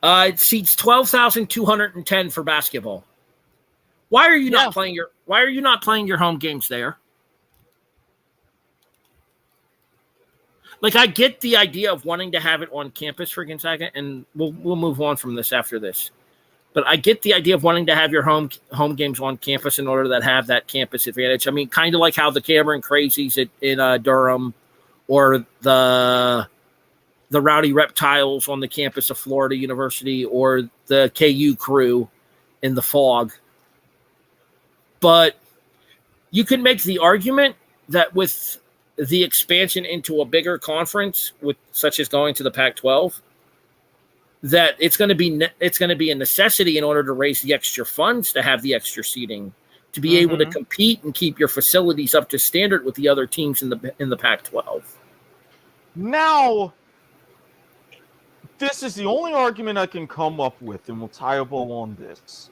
It seats 12,210 for basketball. Why are you not playing your home games there? Like, I get the idea of wanting to have it on campus for Gonzaga, and we'll move on from this after this. But I get the idea of wanting to have your home games on campus in order to have that campus advantage. I mean, kind of like how the Cameron Crazies in Durham, or the Rowdy Reptiles on the campus of Florida University, or the KU Crew in the Fog. But you can make the argument that with the expansion into a bigger conference, with such as going to the Pac-12, that it's going to be a necessity in order to raise the extra funds to have the extra seating, to be able to compete and keep your facilities up to standard with the other teams in the Pac-12. Now, this is the only argument I can come up with, and we'll tie a bow on this.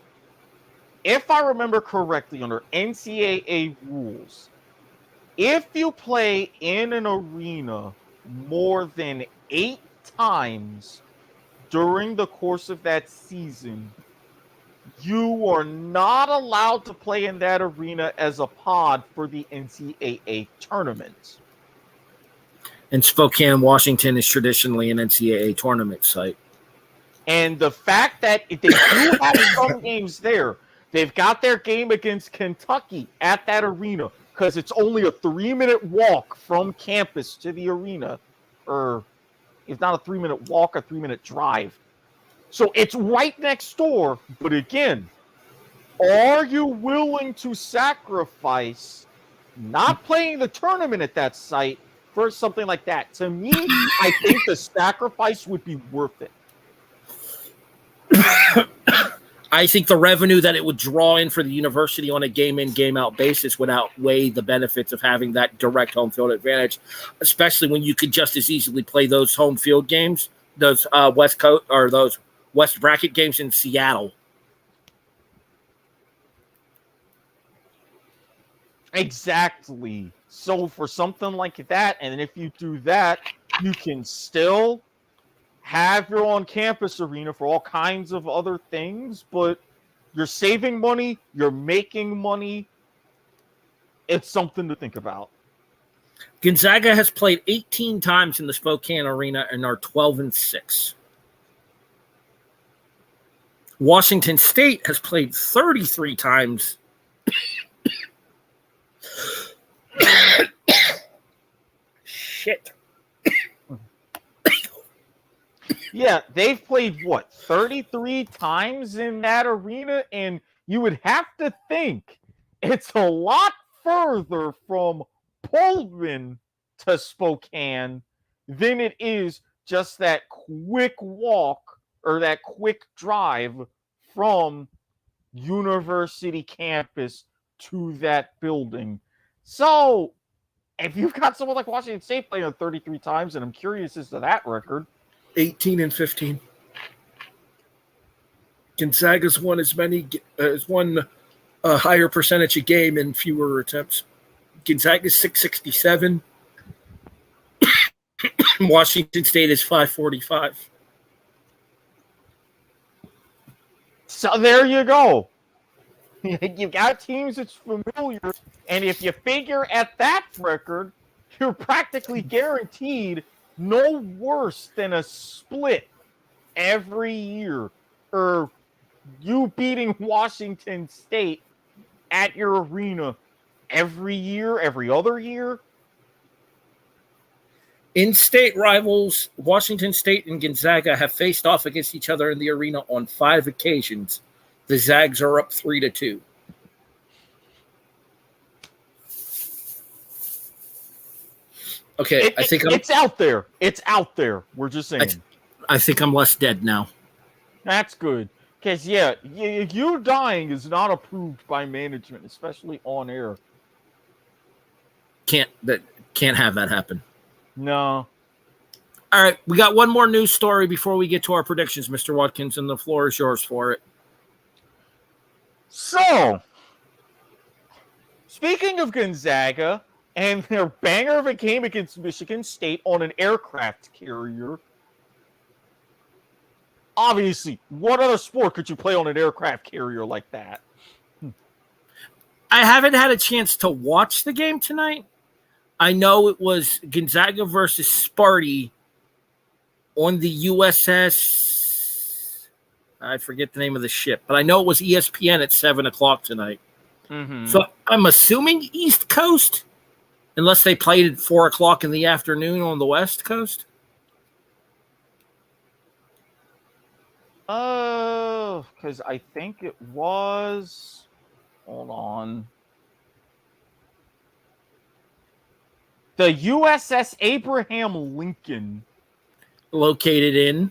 If I remember correctly, under NCAA rules, if you play in an arena more than 8 times during the course of that season, you are not allowed to play in that arena as a pod for the NCAA tournament. And Spokane, Washington is traditionally an NCAA tournament site. And the fact that they do have some games there, They've got their game against Kentucky at that arena because it's only a 3-minute walk from campus to the arena. Or if not a 3-minute walk, a 3-minute drive. So it's right next door. But again, are you willing to sacrifice not playing the tournament at that site for something like that? To me, I think the sacrifice would be worth it. I think the revenue that it would draw in for the university on a game-in, game-out basis would outweigh the benefits of having that direct home field advantage, especially when you could just as easily play those home field games, those West Coast or those West bracket games in Seattle. Exactly. So for something like that, and if you do that, you can still have your on-campus arena for all kinds of other things, but you're saving money, you're making money. It's something to think about. Gonzaga has played 18 times in the Spokane Arena and are 12-6. Washington State has played 33 times. Shit. Yeah, they've played, 33 times in that arena? And you would have to think it's a lot further from Pullman to Spokane than it is just that quick walk or that quick drive from university campus to that building. So, if you've got someone like Washington State playing 33 times, and I'm curious as to that record, 18-15. Gonzaga's won a higher percentage a game in fewer attempts. Gonzaga's 667. Washington State is 545. So there you go. You've got teams that's familiar, and if you figure at that record, you're practically guaranteed no worse than a split every year, or you beating Washington State at your arena every year, every other year. In-state rivals Washington State and Gonzaga have faced off against each other in the arena on 5 occasions. The Zags are up 3-2. Okay, I think it's out there. It's out there. We're just saying. I think I'm less dead now. That's good. Because, yeah, you dying is not approved by management, especially on air. Can't have that happen. No. All right, we got one more news story before we get to our predictions, Mr. Watkins, and the floor is yours for it. So, speaking of Gonzaga and their banger of a game against Michigan State on an aircraft carrier, obviously, what other sport could you play on an aircraft carrier like that? I haven't had a chance to watch the game tonight. I know it was Gonzaga versus Sparty on the USS. I forget the name of the ship, but I know it was ESPN at 7 o'clock tonight. Mm-hmm. So I'm assuming East Coast, unless they played at 4 o'clock in the afternoon on the West Coast. Oh, because I think it was. Hold on. The USS Abraham Lincoln. Located in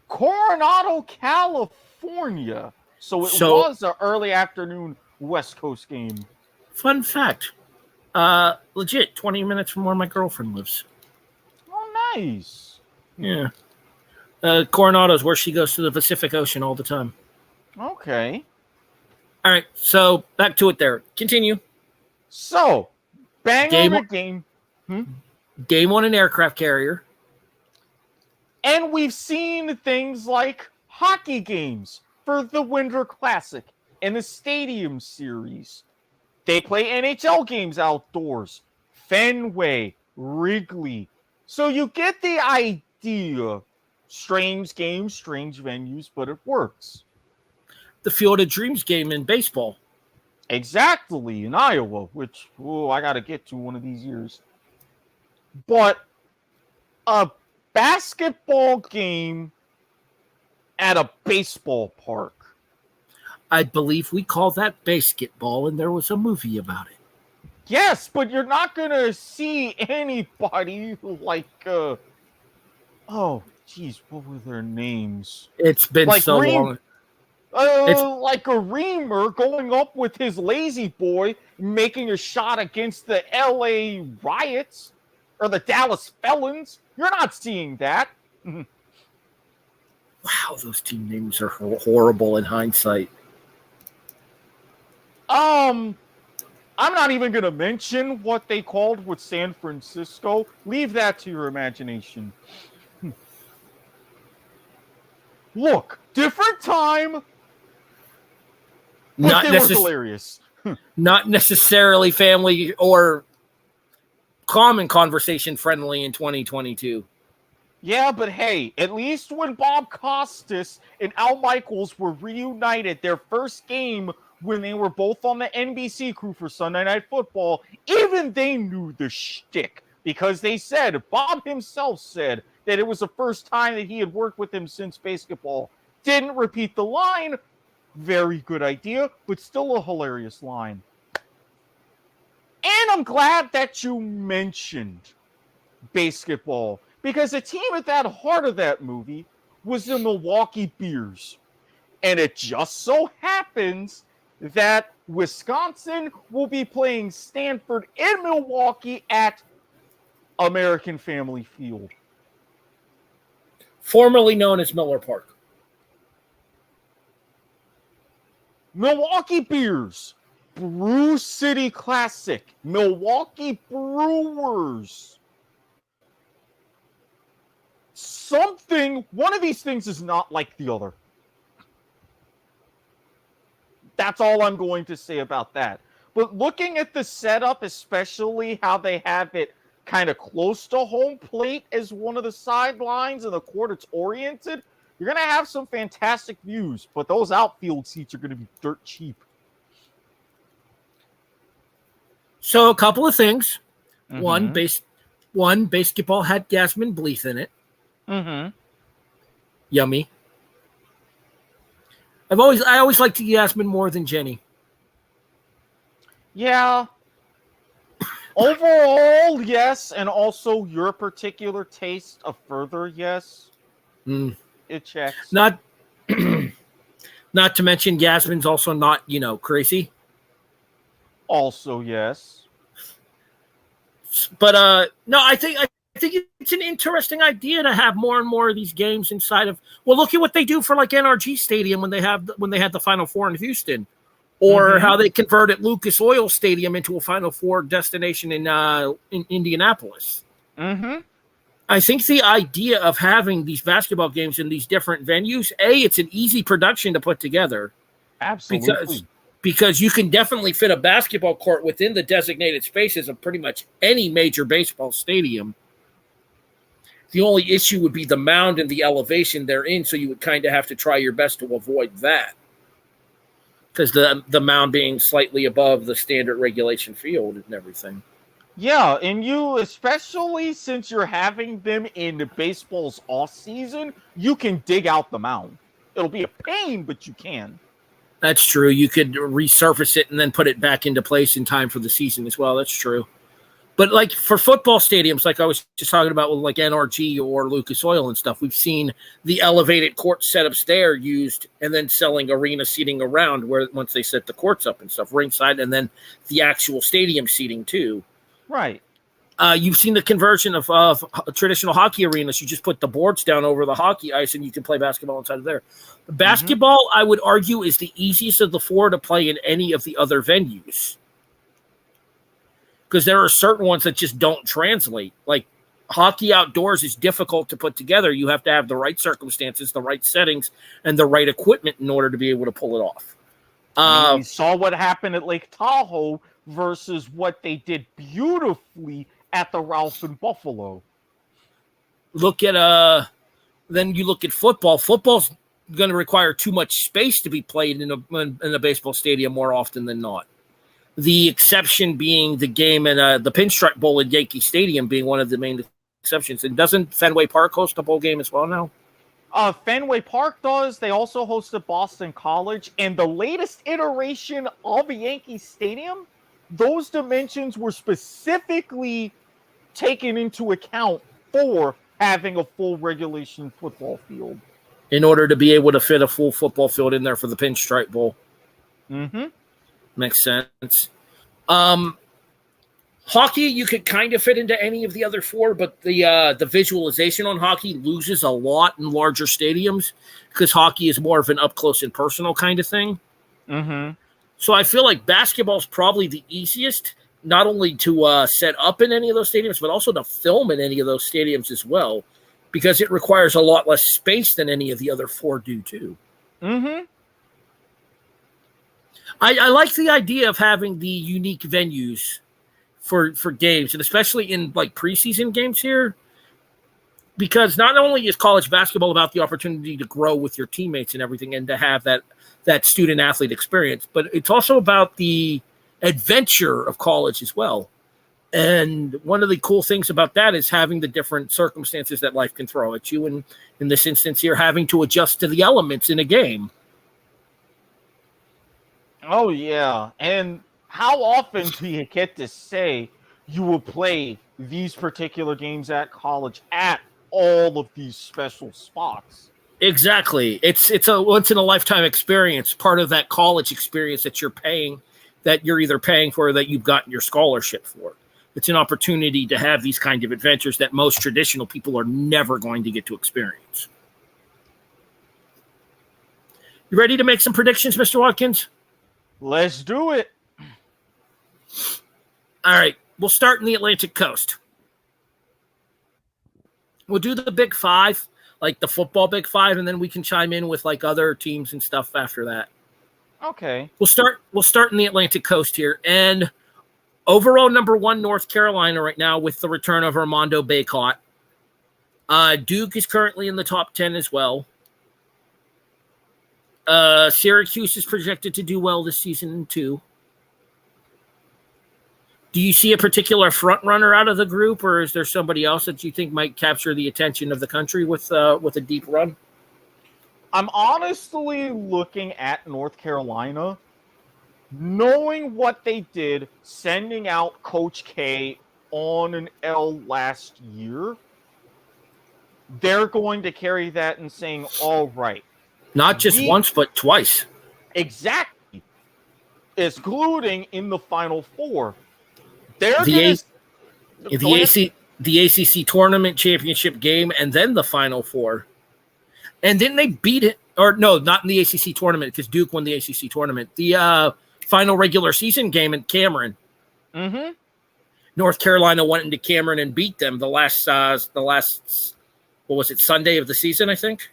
Coronado, California. So it was an early afternoon West Coast game. Fun fact. Legit, 20 minutes from where my girlfriend lives. Oh, nice. Yeah. Coronado's where she goes to the Pacific Ocean all the time. Okay. All right, so back to it there. Continue. So, game. Game on an aircraft carrier. And we've seen things like hockey games for the Winter Classic and the Stadium Series. They play NHL games outdoors. Fenway, Wrigley. So you get the idea. Strange games, strange venues, but it works. the Field of Dreams game in baseball. Exactly, in Iowa, which I got to get to one of these years. But a basketball game at a baseball park. I believe we call that basketball, and there was a movie about it. Yes, but you're not going to see anybody like, oh, geez, what were their names? It's been like so long. Like a Reamer going up with his lazy boy, making a shot against the LA Riots or the Dallas Felons. You're not seeing that. Wow, those team names are horrible in hindsight. I'm not even going to mention what they called with San Francisco. Leave that to your imagination. Look, different time. But they were hilarious. Not necessarily family or common conversation friendly in 2022. Yeah, but hey, at least when Bob Costas and Al Michaels were reunited, their first game when they were both on the NBC crew for Sunday Night Football, even they knew the shtick. Because they said, Bob himself said, that it was the first time that he had worked with him since basketball. Didn't repeat the line. Very good idea, but still a hilarious line. And I'm glad that you mentioned basketball, because the team at that heart of that movie was the Milwaukee Bears. And it just so happens that Wisconsin will be playing Stanford in Milwaukee at American Family Field. Formerly known as Miller Park. Milwaukee Bears, Brew City Classic, Milwaukee Brewers. One of these things is not like the other. That's all I'm going to say about that. But looking at the setup, especially how they have it kind of close to home plate as one of the sidelines and the court it's oriented, you're going to have some fantastic views, but those outfield seats are going to be dirt cheap. So a couple of things. Mm-hmm. One, basketball had Yasmin Bleeth in it. Mm-hmm. Yummy. I always liked Yasmin more than Jenny. Yeah. Overall, yes, and also your particular taste, a further yes. It checks. Not to mention Yasmin's also not, crazy. Also, yes. But no, I think it's an interesting idea to have more and more of these games inside of. Well, look at what they do for like NRG Stadium when they had the Final Four in Houston, or how they converted Lucas Oil Stadium into a Final Four destination in Indianapolis. Mm-hmm. I think the idea of having these basketball games in these different venues, it's an easy production to put together. Absolutely. Because you can definitely fit a basketball court within the designated spaces of pretty much any major baseball stadium. The only issue would be the mound and the elevation they're in, so you would kind of have to try your best to avoid that. Because the mound being slightly above the standard regulation field and everything. Yeah, and you, especially since you're having them in baseball's off season, you can dig out the mound. It'll be a pain, but you can. That's true. You could resurface it and then put it back into place in time for the season as well. That's true. But like for football stadiums, like I was just talking about with like NRG or Lucas Oil and stuff, we've seen the elevated court setups there used and then selling arena seating around where once they set the courts up and stuff, ringside, and then the actual stadium seating too. Right. You've seen the conversion of traditional hockey arenas. You just put the boards down over the hockey ice and you can play basketball inside of there. Basketball, I would argue, is the easiest of the four to play in any of the other venues. Because there are certain ones that just don't translate. Like hockey outdoors is difficult to put together. You have to have the right circumstances, the right settings, and the right equipment in order to be able to pull it off. We saw what happened at Lake Tahoe versus what they did beautifully at the Ralph in Buffalo. Then you look at football. Football's going to require too much space to be played in a baseball stadium more often than not. The exception being the game in the Pinstripe Bowl at Yankee Stadium being one of the main exceptions. And doesn't Fenway Park host a bowl game as well now? Fenway Park does. They also hosted Boston College. And the latest iteration of a Yankee Stadium, those dimensions were specifically taken into account for having a full regulation football field. In order to be able to fit a full football field in there for the Pinstripe Bowl. Mm-hmm. Makes sense. Hockey, you could kind of fit into any of the other four, but the visualization on hockey loses a lot in larger stadiums because hockey is more of an up-close and personal kind of thing. Mm-hmm. So I feel like basketball is probably the easiest, not only to set up in any of those stadiums, but also to film in any of those stadiums as well, because it requires a lot less space than any of the other four do too. Mm-hmm. I like the idea of having the unique venues for games, and especially in like preseason games here, because not only is college basketball about the opportunity to grow with your teammates and everything and to have that student athlete experience, but it's also about the adventure of college as well. And one of the cool things about that is having the different circumstances that life can throw at you. And in this instance here, having to adjust to the elements in a game. Oh, yeah. And how often do you get to say you will play these particular games at college at all of these special spots? Exactly. It's a once-in-a-lifetime experience, part of that college experience that you're either paying for or that you've gotten your scholarship for. It's an opportunity to have these kind of adventures that most traditional people are never going to get to experience. You ready to make some predictions, Mr. Watkins? Let's do it. All right. We'll start in the Atlantic Coast. We'll do the Big Five, like the football Big Five, and then we can chime in with like other teams and stuff after that. Okay. We'll start in the Atlantic Coast here. And overall number 1, North Carolina right now with the return of Armando Bacot. Duke is currently in the top 10 as well. Syracuse is projected to do well this season too. Do you see a particular front runner out of the group, or is there somebody else that you think might capture the attention of the country with a deep run? I'm honestly looking at North Carolina, knowing what they did, sending out Coach K on an L last year. They're going to carry that and saying, all right. Not just once, but twice. Exactly. Excluding in the Final Four. The ACC tournament championship game and then the Final Four. And didn't they beat it? Or no, not in the ACC tournament because Duke won the ACC tournament. The final regular season game in Cameron. Mm-hmm. North Carolina went into Cameron and beat them the last what was it, Sunday of the season, I think?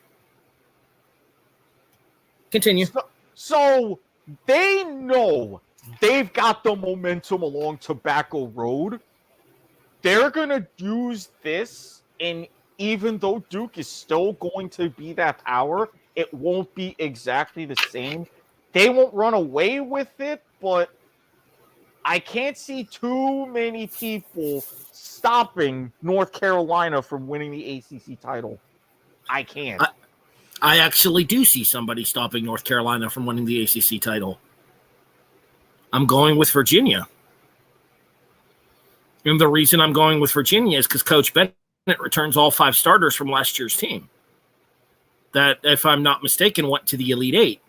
Continue. So they know they've got the momentum along Tobacco Road. They're going to use this, and even though Duke is still going to be that power, it won't be exactly the same. They won't run away with it, but I can't see too many people stopping North Carolina from winning the ACC title. I can't. I actually do see somebody stopping North Carolina from winning the ACC title. I'm going with Virginia. And the reason I'm going with Virginia is because Coach Bennett returns all 5 starters from last year's team. That, if I'm not mistaken, went to the Elite Eight.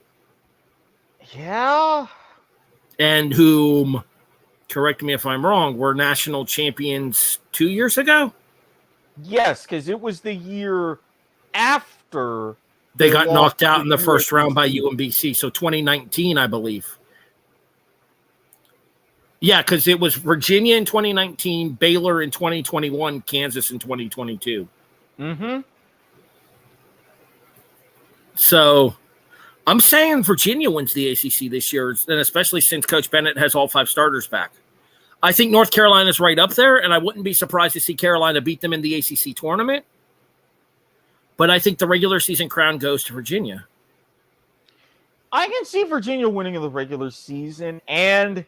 Yeah. And whom, correct me if I'm wrong, were national champions 2 years ago? Yes, because it was the year after they got knocked out in the first round by UMBC. So 2019, I believe. Yeah, because it was Virginia in 2019, Baylor in 2021, Kansas in 2022. Mm-hmm. So I'm saying Virginia wins the ACC this year, and especially since Coach Bennett has all 5 starters back. I think North Carolina's right up there, and I wouldn't be surprised to see Carolina beat them in the ACC tournament. But I think the regular season crown goes to Virginia. I can see Virginia winning in the regular season, and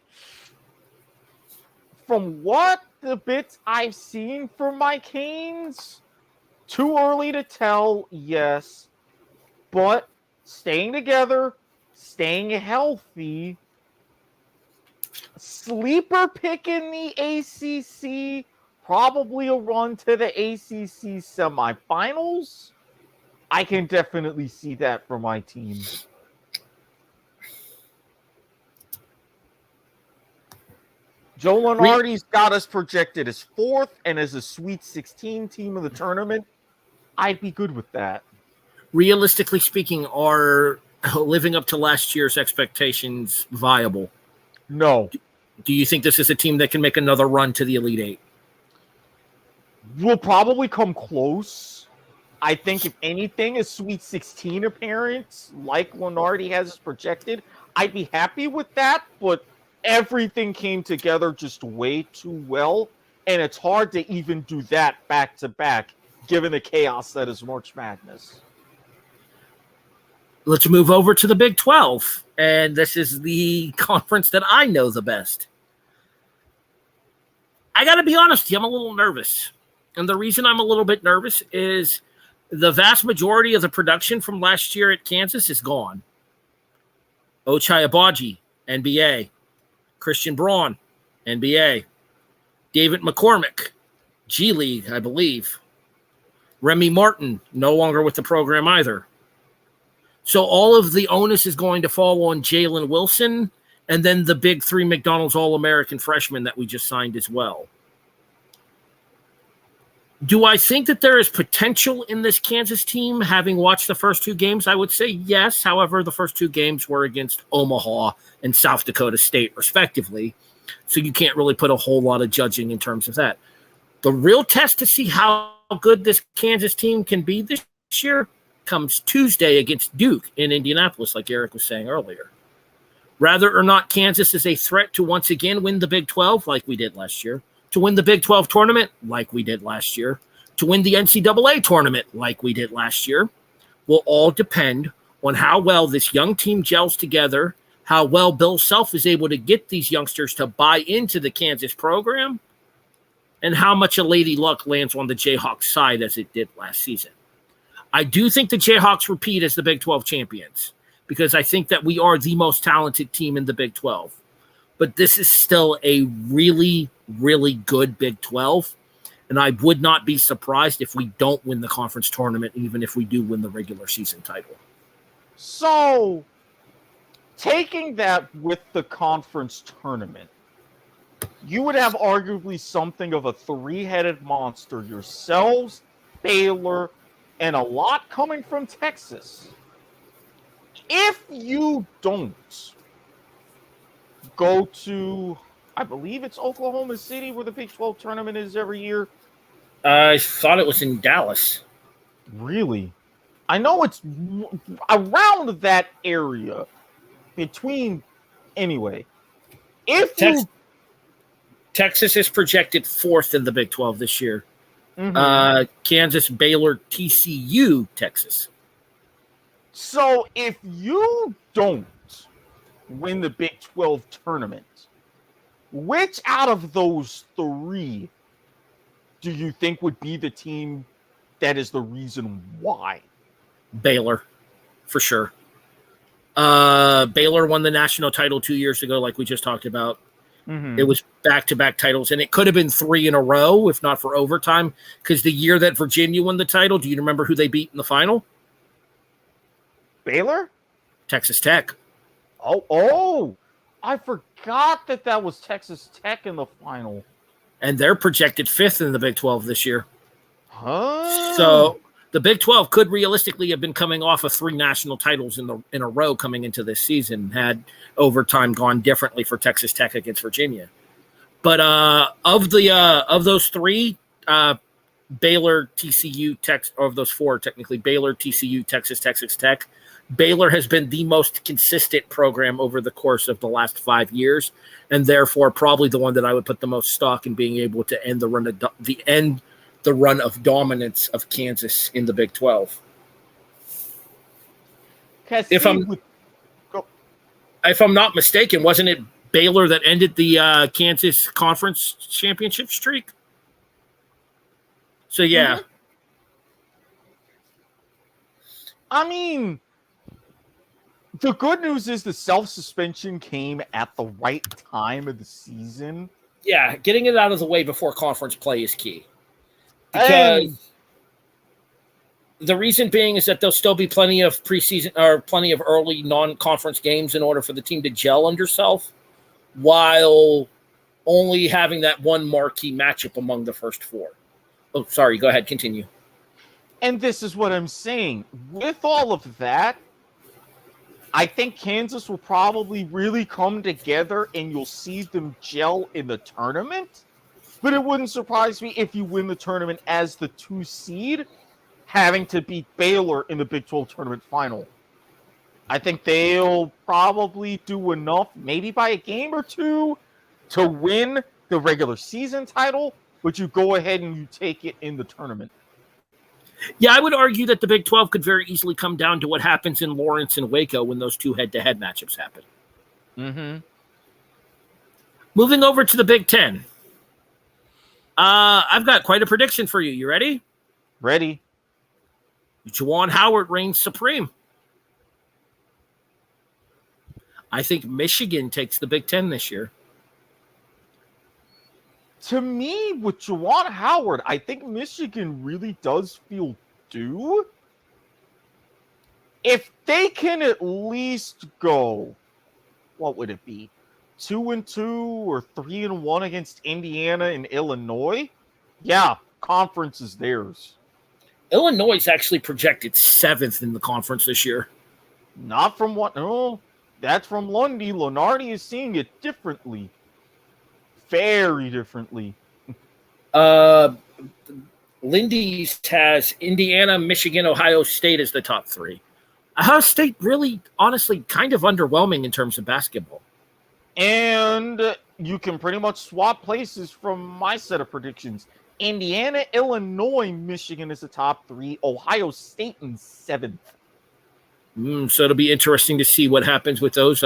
from what the bits I've seen from my Canes, too early to tell, yes, but staying together, staying healthy, sleeper pick in the ACC, probably a run to the ACC semifinals. I can definitely see that for my team. Joe Lunardi's got us projected as 4th and as a Sweet 16 team of the tournament. I'd be good with that. Realistically speaking, are living up to last year's expectations viable? No. Do you think this is a team that can make another run to the Elite Eight? Will probably come close. I think if anything, a Sweet 16 appearance like Lunardi has projected, I'd be happy with that, but everything came together just way too well, and it's hard to even do that back-to-back, given the chaos that is March Madness. Let's move over to the Big 12, and this is the conference that I know the best. I got to be honest with you, I'm a little nervous, and the reason I'm a little bit nervous is the vast majority of the production from last year at Kansas is gone. Ochai Agbaji, NBA. Christian Braun, NBA. David McCormick, G League, I believe. Remy Martin, no longer with the program either. So all of the onus is going to fall on Jalen Wilson and then the big 3 McDonald's All-American freshmen that we just signed as well. Do I think that there is potential in this Kansas team, having watched the first 2 games? I would say yes. However, the first 2 games were against Omaha and South Dakota State, respectively. So you can't really put a whole lot of judging in terms of that. The real test to see how good this Kansas team can be this year comes Tuesday against Duke in Indianapolis, like Erik was saying earlier. Whether or not Kansas is a threat to once again win the Big 12 like we did last year, to win the Big 12 tournament like we did last year, to win the NCAA tournament like we did last year, will all depend on how well this young team gels together, how well Bill Self is able to get these youngsters to buy into the Kansas program, and how much a Lady Luck lands on the Jayhawks side as it did last season. I do think the Jayhawks repeat as the Big 12 champions because I think that we are the most talented team in the Big 12. But this is still a really, really good Big 12. And I would not be surprised if we don't win the conference tournament, even if we do win the regular season title. So, taking that with the conference tournament, you would have arguably something of a 3-headed monster. Yourselves, Baylor, and a lot coming from Texas. If you don't go to, I believe it's Oklahoma City where the Big 12 tournament is every year. I thought it was in Dallas. Really? I know it's around that area between, anyway. If Texas is projected 4th in the Big 12 this year. Mm-hmm. Kansas, Baylor, TCU, Texas. So if you don't win the Big 12 tournament, which out of those 3 do you think would be the team that is the reason why? Baylor, for sure. Baylor won the national title 2 years ago, like we just talked about. Mm-hmm. It was back-to-back titles, and it could have been 3 in a row if not for overtime, because the year that Virginia won the title, do you remember who they beat in the final? Baylor? Texas Tech. Oh, I forgot that was Texas Tech in the final. And they're projected 5th in the Big 12 this year. Huh? So the Big 12 could realistically have been coming off of 3 national titles in a row coming into this season had overtime gone differently for Texas Tech against Virginia. But of those 3, Baylor, TCU, of those 4 technically, Baylor, TCU, Texas Tech, Baylor has been the most consistent program over the course of the last 5 years, and therefore probably the one that I would put the most stock in being able to end the run of dominance of Kansas in the Big 12. Go if I'm not mistaken, wasn't it Baylor that ended the Kansas conference championship streak? So, yeah. Mm-hmm. I mean, the good news is the self-suspension came at the right time of the season. Yeah, getting it out of the way before conference play is key. And Because the reason being is that there'll still be plenty of preseason or plenty of early non-conference games in order for the team to gel under self, while only having that one marquee matchup among the first four. Oh, sorry. Go ahead. Continue. And this is what I'm saying. With all of that, I think Kansas will probably really come together and you'll see them gel in the tournament. But it wouldn't surprise me if you win the tournament as the 2 seed, having to beat Baylor in the Big 12 tournament final. I think they'll probably do enough, maybe by a game or two, to win the regular season title, but you go ahead and you take it in the tournament. Yeah, I would argue that the Big 12 could very easily come down to what happens in Lawrence and Waco when those two head-to-head matchups happen. Mm-hmm. Moving over to the Big 10. I've got quite a prediction for you. You ready? Ready. Juwan Howard reigns supreme. I think Michigan takes the Big 10 this year. To me, with Juwan Howard, I think Michigan really does feel due. If they can at least go, what would it be? 2-2 or 3-1 against Indiana and Illinois? Yeah, conference is theirs. Illinois is actually projected 7th in the conference this year. Not from what? No, that's from Lundy. Lunardi is seeing it differently. Very differently. Lindy's has Indiana, Michigan, Ohio State as the top 3. Ohio State really, honestly, kind of underwhelming in terms of basketball. And you can pretty much swap places from my set of predictions. Indiana, Illinois, Michigan is the top 3. Ohio State in 7th. So it'll be interesting to see what happens with those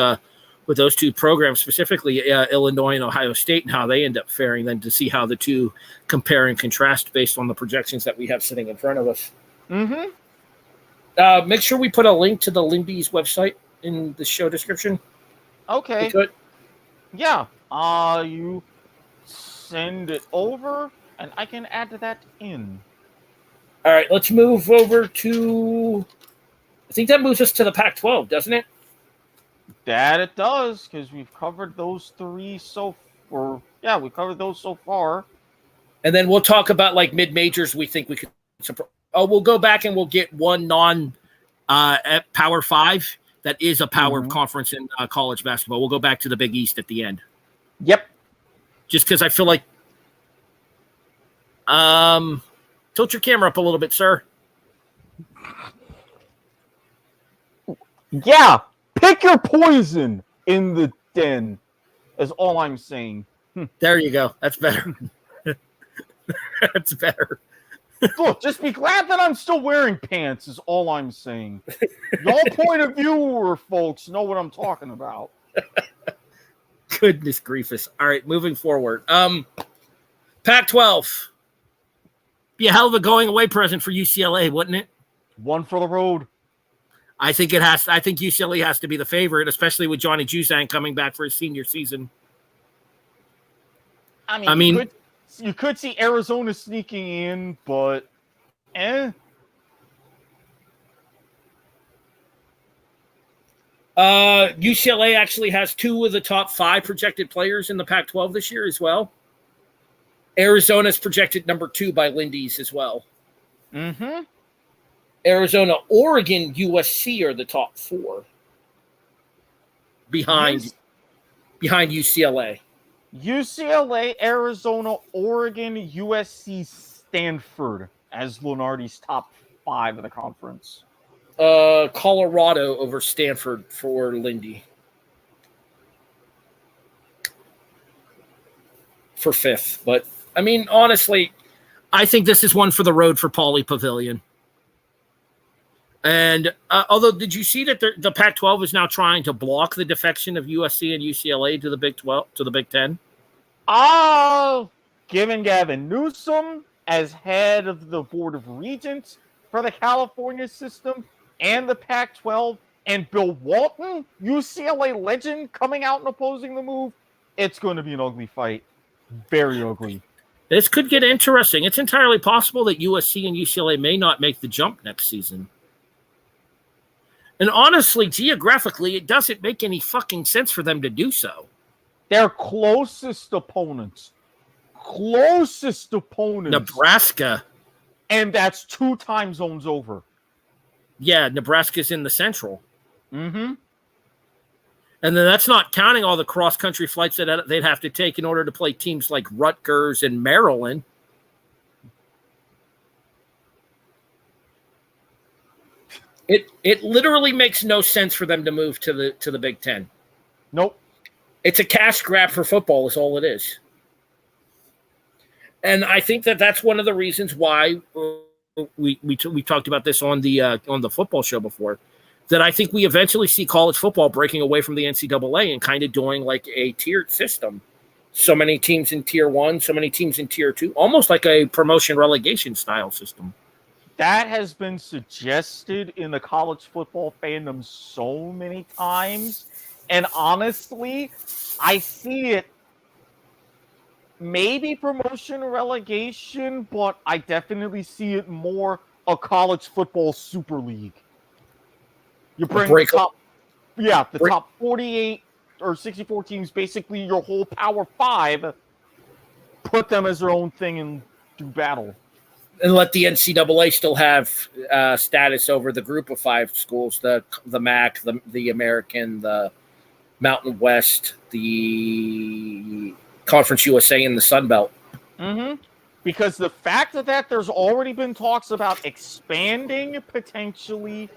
two programs, specifically Illinois and Ohio State, and how they end up faring, then to see how the two compare and contrast based on the projections that we have sitting in front of us. Mm-hmm. Make sure we put a link to the Lindy's website in the show description. Okay. Good. Yeah. You send it over, and I can add that in. All right, let's move over to. I think that moves us to the Pac-12, doesn't it? That it does, because we've covered those 3 we covered those so far. And then we'll talk about like mid-majors we think we could. We'll go back and we'll get one at Power 5 that is a power conference in college basketball. We'll go back to the Big East at the end. Yep. Just because I feel like. Tilt your camera up a little bit, sir. Yeah. Pick your poison in the den, is all I'm saying. There you go. That's better. That's better. Look, just be glad that I'm still wearing pants, is all I'm saying. Your point of view, folks, know what I'm talking about. Goodness griefus. All right, moving forward. Pac-12. Be a hell of a going away present for UCLA, wouldn't it? One for the road. I think UCLA has to be the favorite, especially with Johnny Juzang coming back for his senior season. I mean you could see Arizona sneaking in, but UCLA actually has 2 of the top 5 projected players in the Pac-12 this year as well. Arizona's projected number 2 by Lindy's as well. Mm-hmm. Arizona, Oregon, USC are the top 4 behind UCLA. UCLA, Arizona, Oregon, USC, Stanford as Lunardi's top 5 of the conference. Colorado over Stanford for Lindy. For 5th. But, I mean, honestly, I think this is one for the road for Pauley Pavilion. And although, did you see that the Pac-12 is now trying to block the defection of USC and UCLA to the Big 12 to the Big 10? Given Gavin Newsom as head of the Board of Regents for the California system and the Pac-12, and Bill Walton, UCLA legend, coming out and opposing the move, it's going to be an ugly fight. Very ugly. This could get interesting. It's entirely possible that USC and UCLA may not make the jump next season. And honestly, geographically, it doesn't make any fucking sense for them to do so. Their closest opponents. Nebraska. And that's 2 time zones over. Yeah, Nebraska's in the central. Mm-hmm. And then that's not counting all the cross-country flights that they'd have to take in order to play teams like Rutgers and Maryland. It literally makes no sense for them to move to the Big Ten. Nope. It's a cash grab for football is all it is. And I think that's one of the reasons why we talked about this on the football show before, that I think we eventually see college football breaking away from the NCAA and kind of doing like a tiered system. So many teams in tier 1, so many teams in tier 2, almost like a promotion relegation style system. That has been suggested in the college football fandom so many times. And honestly, I see it maybe promotion relegation, but I definitely see it more a college football super league. You bring the top 48 or 64 teams, basically your whole Power 5, put them as their own thing and do battle. And let the NCAA still have status over the group of 5 schools, the MAC, the American, the Mountain West, the Conference USA, and the Sun Belt. Mm-hmm. Because the fact that there's already been talks about expanding potentially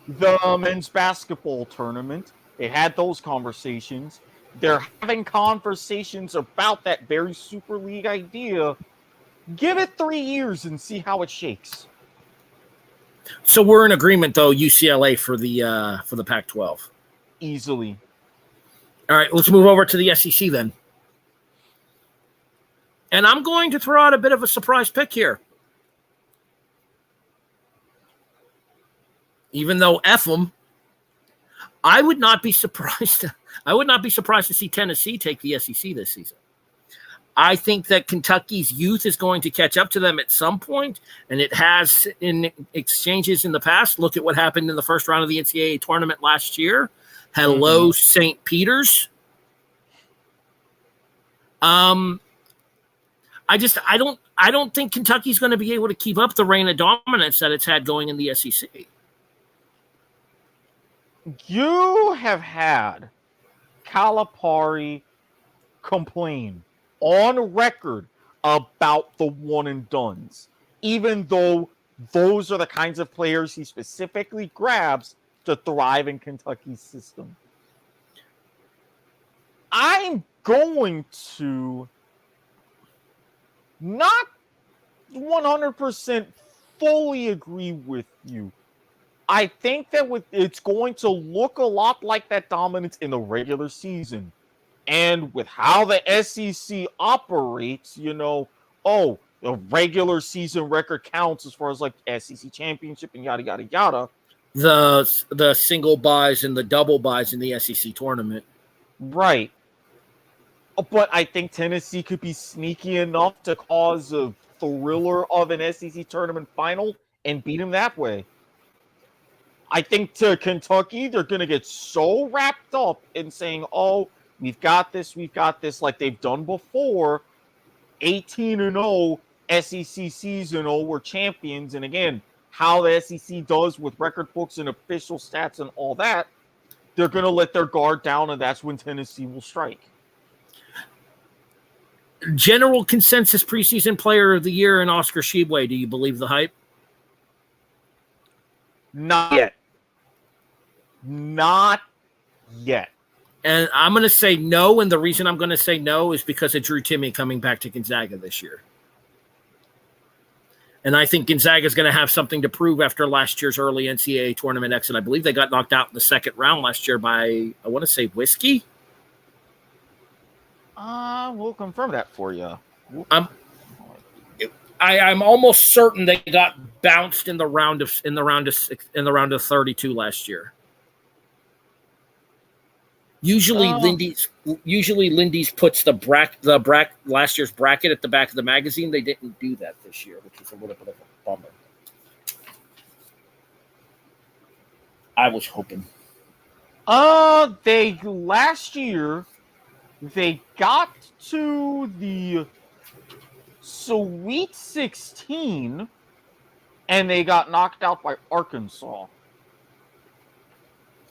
the men's basketball tournament. They had those conversations. They're having conversations about that very Super League idea. Give it 3 years and see how it shakes. So we're in agreement, though, UCLA for the Pac-12. Easily. All right, let's move over to the SEC then. And I'm going to throw out a bit of a surprise pick here. Even though F them, I would not be surprised. I would not be surprised to see Tennessee take the SEC this season. I think that Kentucky's youth is going to catch up to them at some point, and it has in exchanges in the past. Look at what happened in the first round of the NCAA tournament last year. Hello, St. Peter's. I don't think Kentucky's going to be able to keep up the reign of dominance that it's had going in the SEC. You have had Calipari complain on record about the one and dones, even though those are the kinds of players he specifically grabs to thrive in Kentucky's system. I'm going to not 100% fully agree with you. I think that it's going to look a lot like that dominance in the regular season. And with how the SEC operates, the regular season record counts as far as like SEC championship and yada, yada, yada. The single buys and the double buys in the SEC tournament. Right. But I think Tennessee could be sneaky enough to cause a thriller of an SEC tournament final and beat him that way. I think to Kentucky, they're going to get so wrapped up in saying, oh, we've got this, like they've done before. 18-0 SEC season, we're champions. And again, how the SEC does with record books and official stats and all that, they're going to let their guard down, and that's when Tennessee will strike. General consensus preseason player of the year in Oscar Tshiebwe. Do you believe the hype? Not yet. Not yet. And I'm going to say no, and the reason I'm going to say no is because of Drew Timme coming back to Gonzaga this year. And I think Gonzaga is going to have something to prove after last year's early NCAA tournament exit. I believe they got knocked out in the second round last year by, I want to say, Whiskey. We'll confirm that for you. I'm almost certain they got bounced in the round of 32 last year. Usually Lindy's puts the last year's bracket at the back of the magazine. They didn't do that this year, which is a little bit of a bummer. I was hoping. Last year they got to the Sweet 16 and they got knocked out by Arkansas.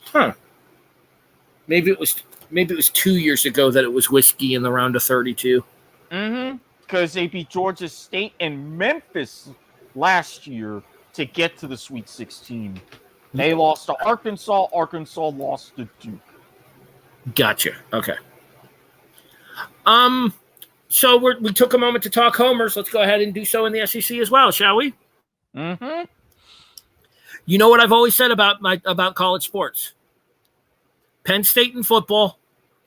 Huh. Maybe it was 2 years ago that it was Whiskey in the round of 32. Mm-hmm. Because they beat Georgia State and Memphis last year to get to the Sweet 16. They lost to Arkansas. Arkansas lost to Duke. Gotcha. Okay. So we took a moment to talk homers. Let's go ahead and do so in the SEC as well, shall we? Mm-hmm. You know what I've always said about college sports? Penn State in football,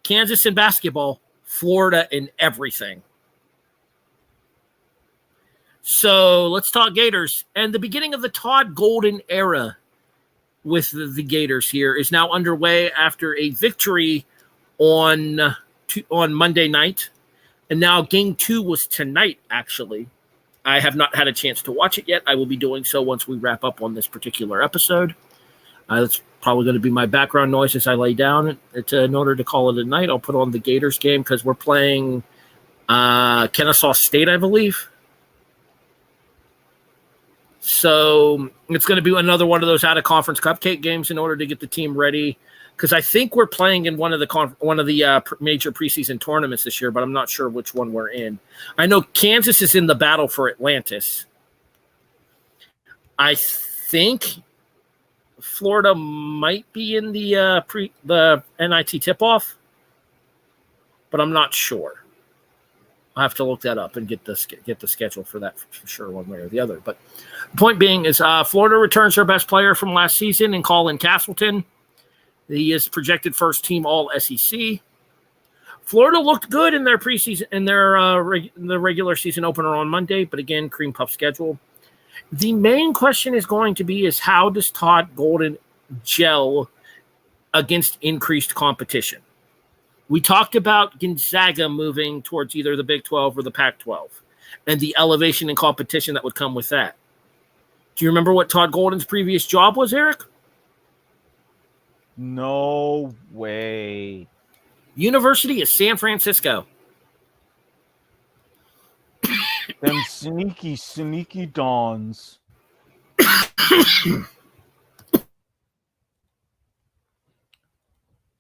Kansas in basketball, Florida in everything. So let's talk Gators. And the beginning of the Todd Golden era with the Gators here is now underway after a victory on Monday night. And now game 2 was tonight, actually. I have not had a chance to watch it yet. I will be doing so once we wrap up on this particular episode. That's probably going to be my background noise as I lay down. In order to call it a night, I'll put on the Gators game because we're playing Kennesaw State, I believe. So it's going to be another one of those out-of-conference cupcake games in order to get the team ready. Because I think we're playing in one of the major preseason tournaments this year, but I'm not sure which one we're in. I know Kansas is in the battle for Atlantis. I think Florida might be in the NIT tip-off, but I'm not sure. I'll have to look that up and get the schedule for that for sure, one way or the other. But the point being is Florida returns their best player from last season in Colin Castleton. He is projected first team All SEC. Florida looked good in their preseason in the regular season opener on Monday, but again, cream puff schedule. The main question is going to be is how does Todd Golden gel against increased competition? We talked about Gonzaga moving towards either the Big 12 or the Pac-12 and the elevation and competition that would come with that. Do you remember what Todd Golden's previous job was, Erik? No way. University of San Francisco. Them sneaky dawns.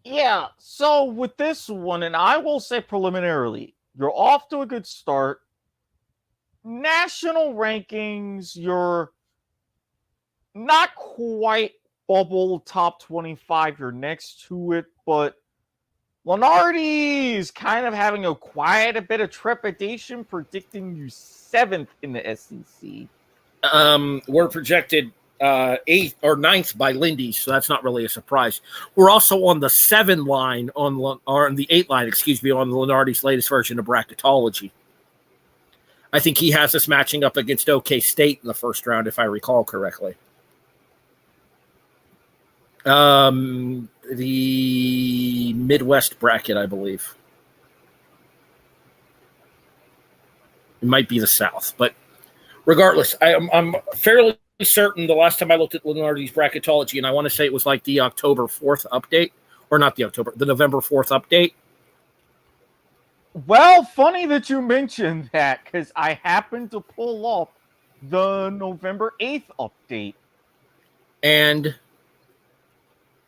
Yeah, so with this one, and I will say preliminarily, you're off to a good start. National rankings, you're not quite bubble top 25. You're next to it, but Lenardi is kind of having a bit of trepidation, predicting you 7th in the SEC. We're projected 8th or 9th by Lindy, so that's not really a surprise. We're also on the 7 line on the 8 line, on Lenardi's latest version of bracketology. I think he has us matching up against OK State in the first round, if I recall correctly. The Midwest bracket, I believe. It might be the South, but regardless, I'm fairly certain the last time I looked at Lenardi's bracketology, and I want to say it was like the October 4th update, or not the November 4th update. Well, funny that you mentioned that, because I happened to pull up the November 8th update. And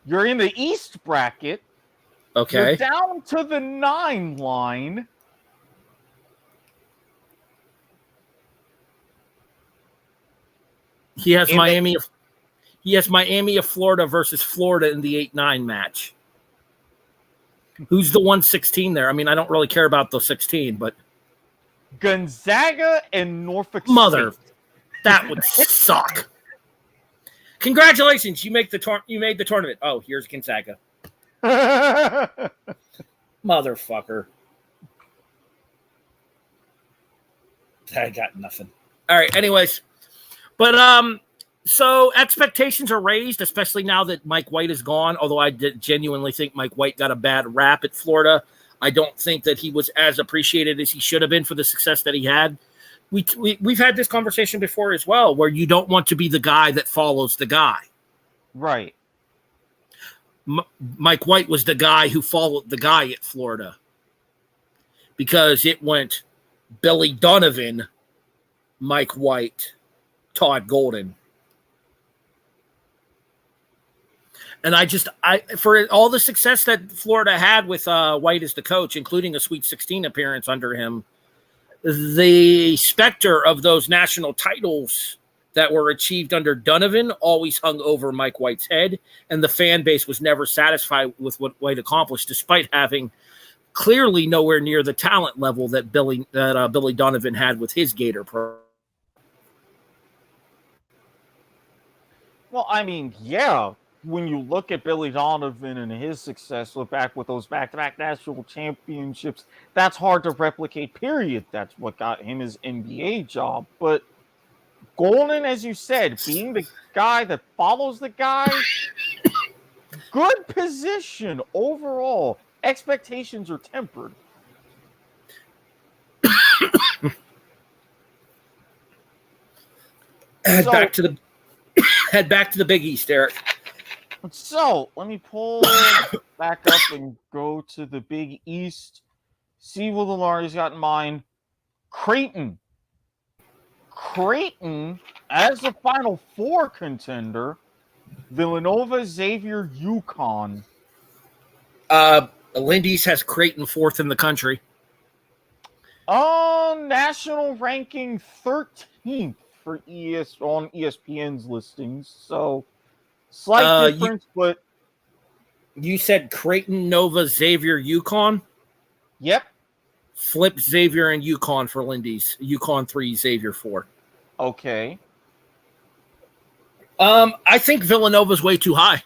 you're in the East bracket. Okay. You're down to the 9 line. He has Miami of Florida versus Florida in the 8-9 match. Who's the 116 there? I mean, I don't really care about the 16, but Gonzaga and Norfolk Mother. State. That would suck. Congratulations, you made the tournament. Oh, here's Gonzaga. Motherfucker. I got nothing. All right, anyways. But so expectations are raised, especially now that Mike White is gone, although I genuinely think Mike White got a bad rap at Florida. I don't think that he was as appreciated as he should have been for the success that he had. We've had this conversation before as well, where you don't want to be the guy that follows the guy. Right. Mike White was the guy who followed the guy at Florida because it went Billy Donovan, Mike White, Todd Golden. And I for all the success that Florida had with White as the coach, including a Sweet 16 appearance under him, the specter of those national titles that were achieved under Donovan always hung over Mike White's head, and the fan base was never satisfied with what White accomplished, despite having clearly nowhere near the talent level that Billy Donovan had with his Gator program. Well, I mean, yeah. When you look at Billy Donovan and his success, look back with those back-to-back national championships, that's hard to replicate, period. That's what got him his NBA job. But Golden, as you said, being the guy that follows the guy, good position overall. Expectations are tempered. Head back to the Big East, Eric. So let me pull back up and go to the Big East. See what Lombardi's got in mind. Creighton as the Final Four contender. Villanova, Xavier, UConn. Lindy's has Creighton fourth in the country. National ranking 13th for on ESPN's listings. So slight difference, but you said Creighton, Nova, Xavier, UConn? Yep. Flip Xavier and UConn for Lindy's. UConn 3, Xavier 4. Okay. I think Villanova's way too high.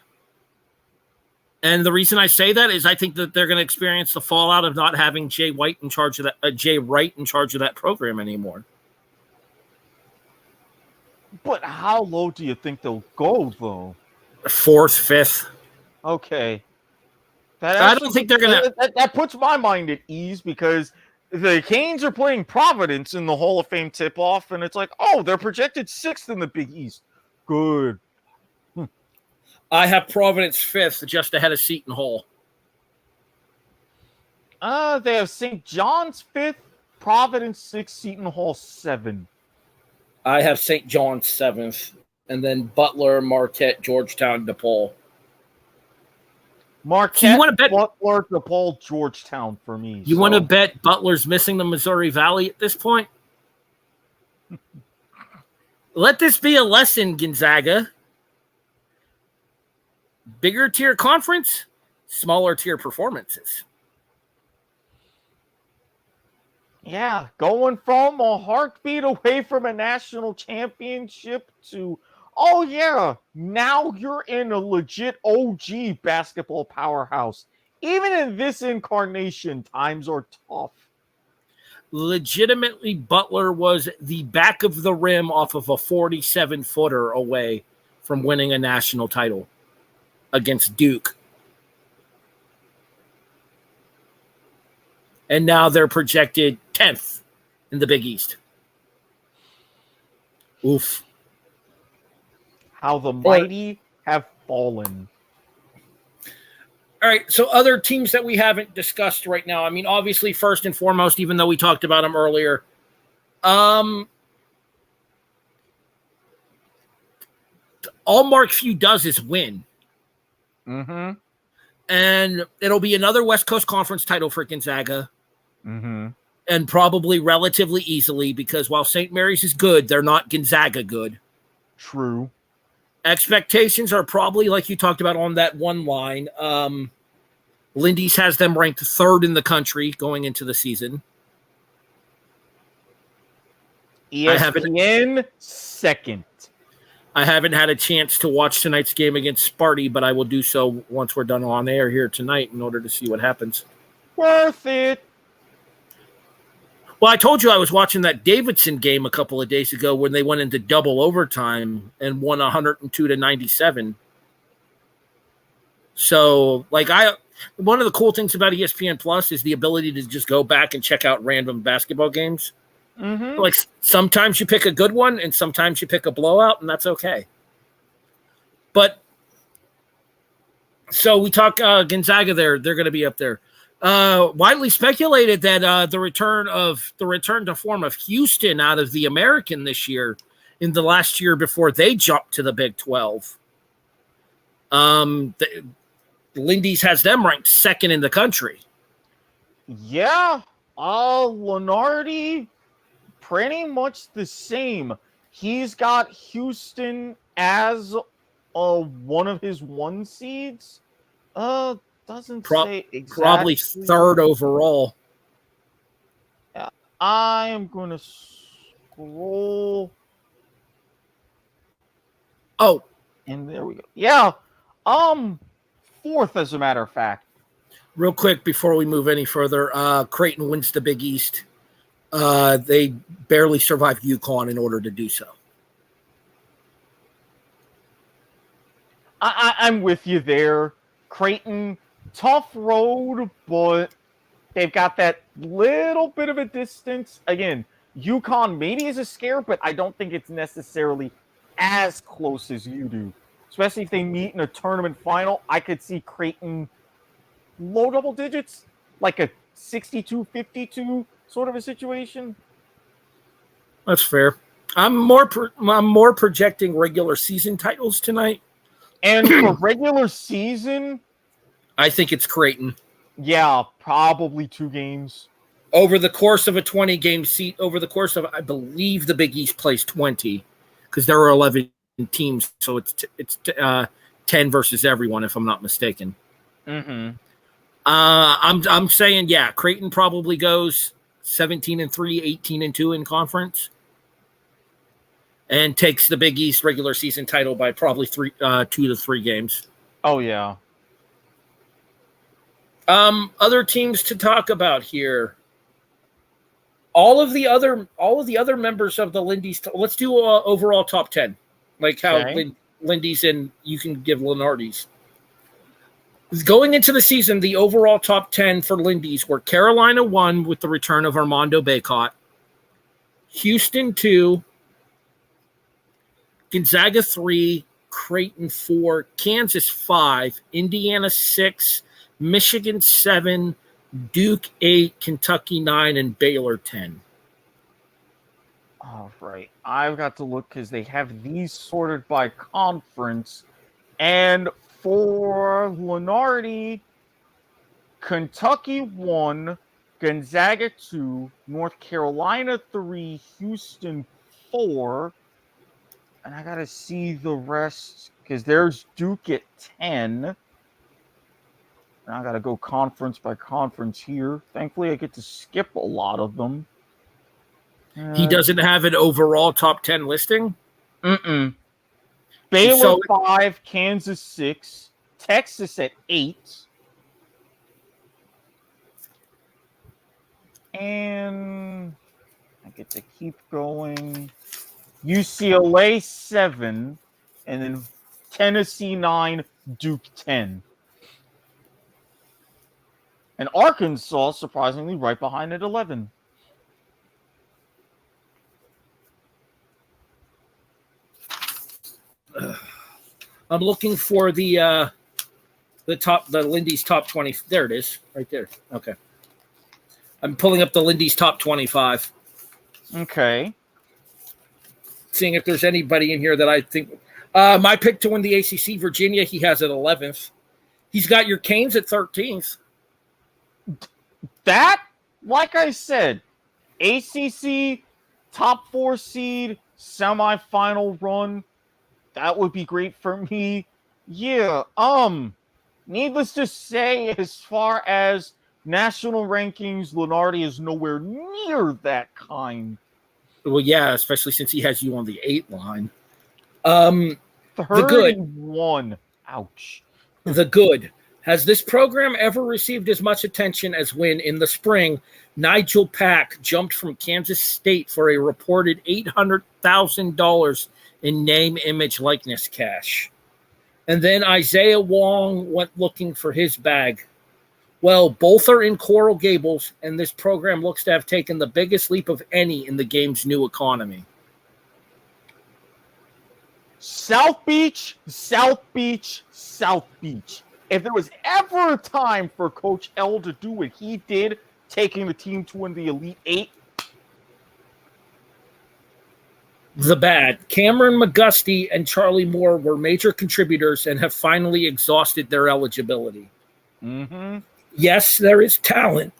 And the reason I say that is I think that they're going to experience the fallout of not having Jay Wright in charge of that program anymore. But how low do you think they'll go, though? 4th, 5th. Okay. I don't think they're going to... That puts my mind at ease because the Canes are playing Providence in the Hall of Fame tip-off, and it's like, oh, they're projected 6th in the Big East. Good. I have Providence 5th, just ahead of Seton Hall. They have St. John's 5th, Providence 6th, Seton Hall 7. I have St. John's 7th, and then Butler, Marquette, Georgetown, DePaul. Marquette, you want to bet Butler, DePaul, Georgetown for me. You want to bet Butler's missing the Missouri Valley at this point? Let this be a lesson, Gonzaga. Bigger tier conference, smaller tier performances. Yeah, going from a heartbeat away from a national championship to, oh yeah, now you're in a legit OG basketball powerhouse. Even in this incarnation, times are tough. Legitimately, Butler was the back of the rim off of a 47-footer away from winning a national title against Duke. And now they're projected 10th in the Big East. Oof. How the mighty have fallen. All right, so other teams that we haven't discussed right now. I mean, obviously, first and foremost, even though we talked about them earlier, all Mark Few does is win. Mm-hmm. And it'll be another West Coast Conference title for Gonzaga. Mm-hmm. And probably relatively easily because while St. Mary's is good, they're not Gonzaga good. True. Expectations are probably, like you talked about on that one line, Lindy's has them ranked 3rd in the country going into the season. ESPN second. I haven't had a chance to watch tonight's game against Sparty, but I will do so once we're done on air here tonight in order to see what happens. Worth it. Well, I told you I was watching that Davidson game a couple of days ago when they went into double overtime and won 102-97. So, one of the cool things about ESPN Plus is the ability to just go back and check out random basketball games. Mm-hmm. Like sometimes you pick a good one and sometimes you pick a blowout, and that's okay. But so we talk Gonzaga there; they're going to be up there. Widely speculated that the return to form of Houston out of the American this year, in the last year before they jumped to the Big 12. Lindy's has them ranked second in the country. Yeah, Lenardi, pretty much the same. He's got Houston as one of his 1 seeds. Doesn't say exactly. Probably third overall. Yeah, I am going to scroll. Oh, and there we go. Yeah, fourth as a matter of fact. Real quick before we move any further, Creighton wins the Big East. They barely survived UConn in order to do so. I'm with you there. Creighton, tough road, but they've got that little bit of a distance. Again, UConn maybe is a scare, but I don't think it's necessarily as close as you do. Especially if they meet in a tournament final, I could see Creighton low double digits, like a 62-52 sort of a situation. That's fair. I'm more projecting regular season titles tonight. And for regular season, I think it's Creighton. Yeah, probably 2 games. Over the course of a 20-game seat, over the course of, I believe the Big East plays 20, because there are 11 teams, so it's 10 versus everyone, if I'm not mistaken. Mm-hmm. I'm saying, yeah, Creighton probably goes 17-3, 18-2 in conference, and takes the Big East regular season title by probably 2 to 3 games. Oh yeah. Other teams to talk about here. All of the other members of the Lindy's. Let's do overall top 10, like how Lindy's, and you can give Lenardi's. Going into the season, the overall top 10 for Lindy's were Carolina 1 with the return of Armando Bacot, Houston 2, Gonzaga 3, Creighton 4, Kansas 5, Indiana 6, Michigan 7, Duke 8, Kentucky 9, and Baylor 10. All right. I've got to look because they have these sorted by conference. And for Lenardi, Kentucky 1, Gonzaga 2, North Carolina 3, Houston 4. And I got to see the rest because there's Duke at 10. And I got to go conference by conference here. Thankfully, I get to skip a lot of them. He doesn't have an overall top 10 listing? Mm-mm. Baylor 5, Kansas 6, Texas at 8. And I get to keep going. UCLA 7, and then Tennessee 9, Duke 10. And Arkansas, surprisingly, right behind at 11. I'm looking for the Lindy's top 20. There it is, right there. Okay. I'm pulling up the Lindy's top 25. Okay. Seeing if there's anybody in here that I think. My pick to win the ACC, Virginia, he has at 11th. He's got your Canes at 13th. That, like I said, ACC top 4 seed, semifinal run, that would be great for me. Yeah, needless to say, as far as national rankings, Lenardi is nowhere near that kind. Well, yeah, especially since he has you on the 8 line. The good. 31. Ouch. The good. Has this program ever received as much attention as when, in the spring, Nigel Pack jumped from Kansas State for a reported $800,000 in name, image, likeness cash? And then Isaiah Wong went looking for his bag. Well, both are in Coral Gables, and this program looks to have taken the biggest leap of any in the game's new economy. South Beach, South Beach, South Beach. If there was ever a time for Coach L to do what he did, taking the team to win the Elite Eight. The bad. Cameron McGusty and Charlie Moore were major contributors and have finally exhausted their eligibility. Mm-hmm. Yes, there is talent,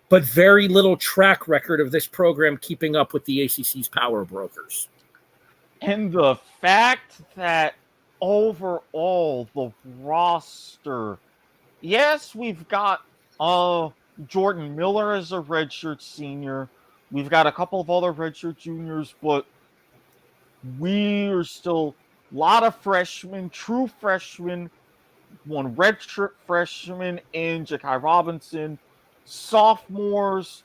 but very little track record of this program keeping up with the ACC's power brokers. And the fact that overall the roster, yes, we've got Jordan Miller as a redshirt senior. We've got a couple of other redshirt juniors, but we're still a lot of freshmen, true freshmen, one redshirt freshman in Ja'Kai Robinson, sophomores.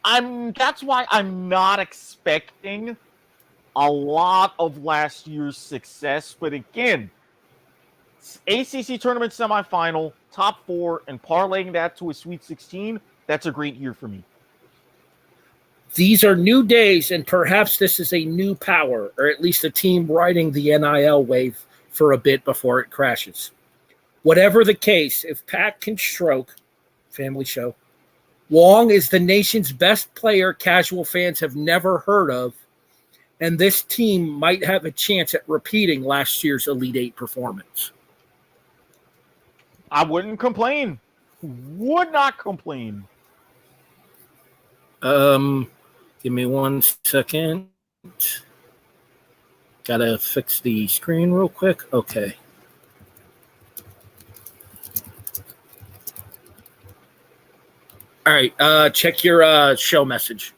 That's why I'm not expecting a lot of last year's success. But again, ACC tournament semifinal, top 4, and parlaying that to a Sweet 16, that's a great year for me. These are new days, and perhaps this is a new power, or at least a team riding the NIL wave for a bit before it crashes. Whatever the case, if Pat can stroke, family show, Wong is the nation's best player casual fans have never heard of, and this team might have a chance at repeating last year's Elite Eight performance. I wouldn't complain. Would not complain. Give me 1 second. Gotta fix the screen real quick. Okay. All right. Check your show message.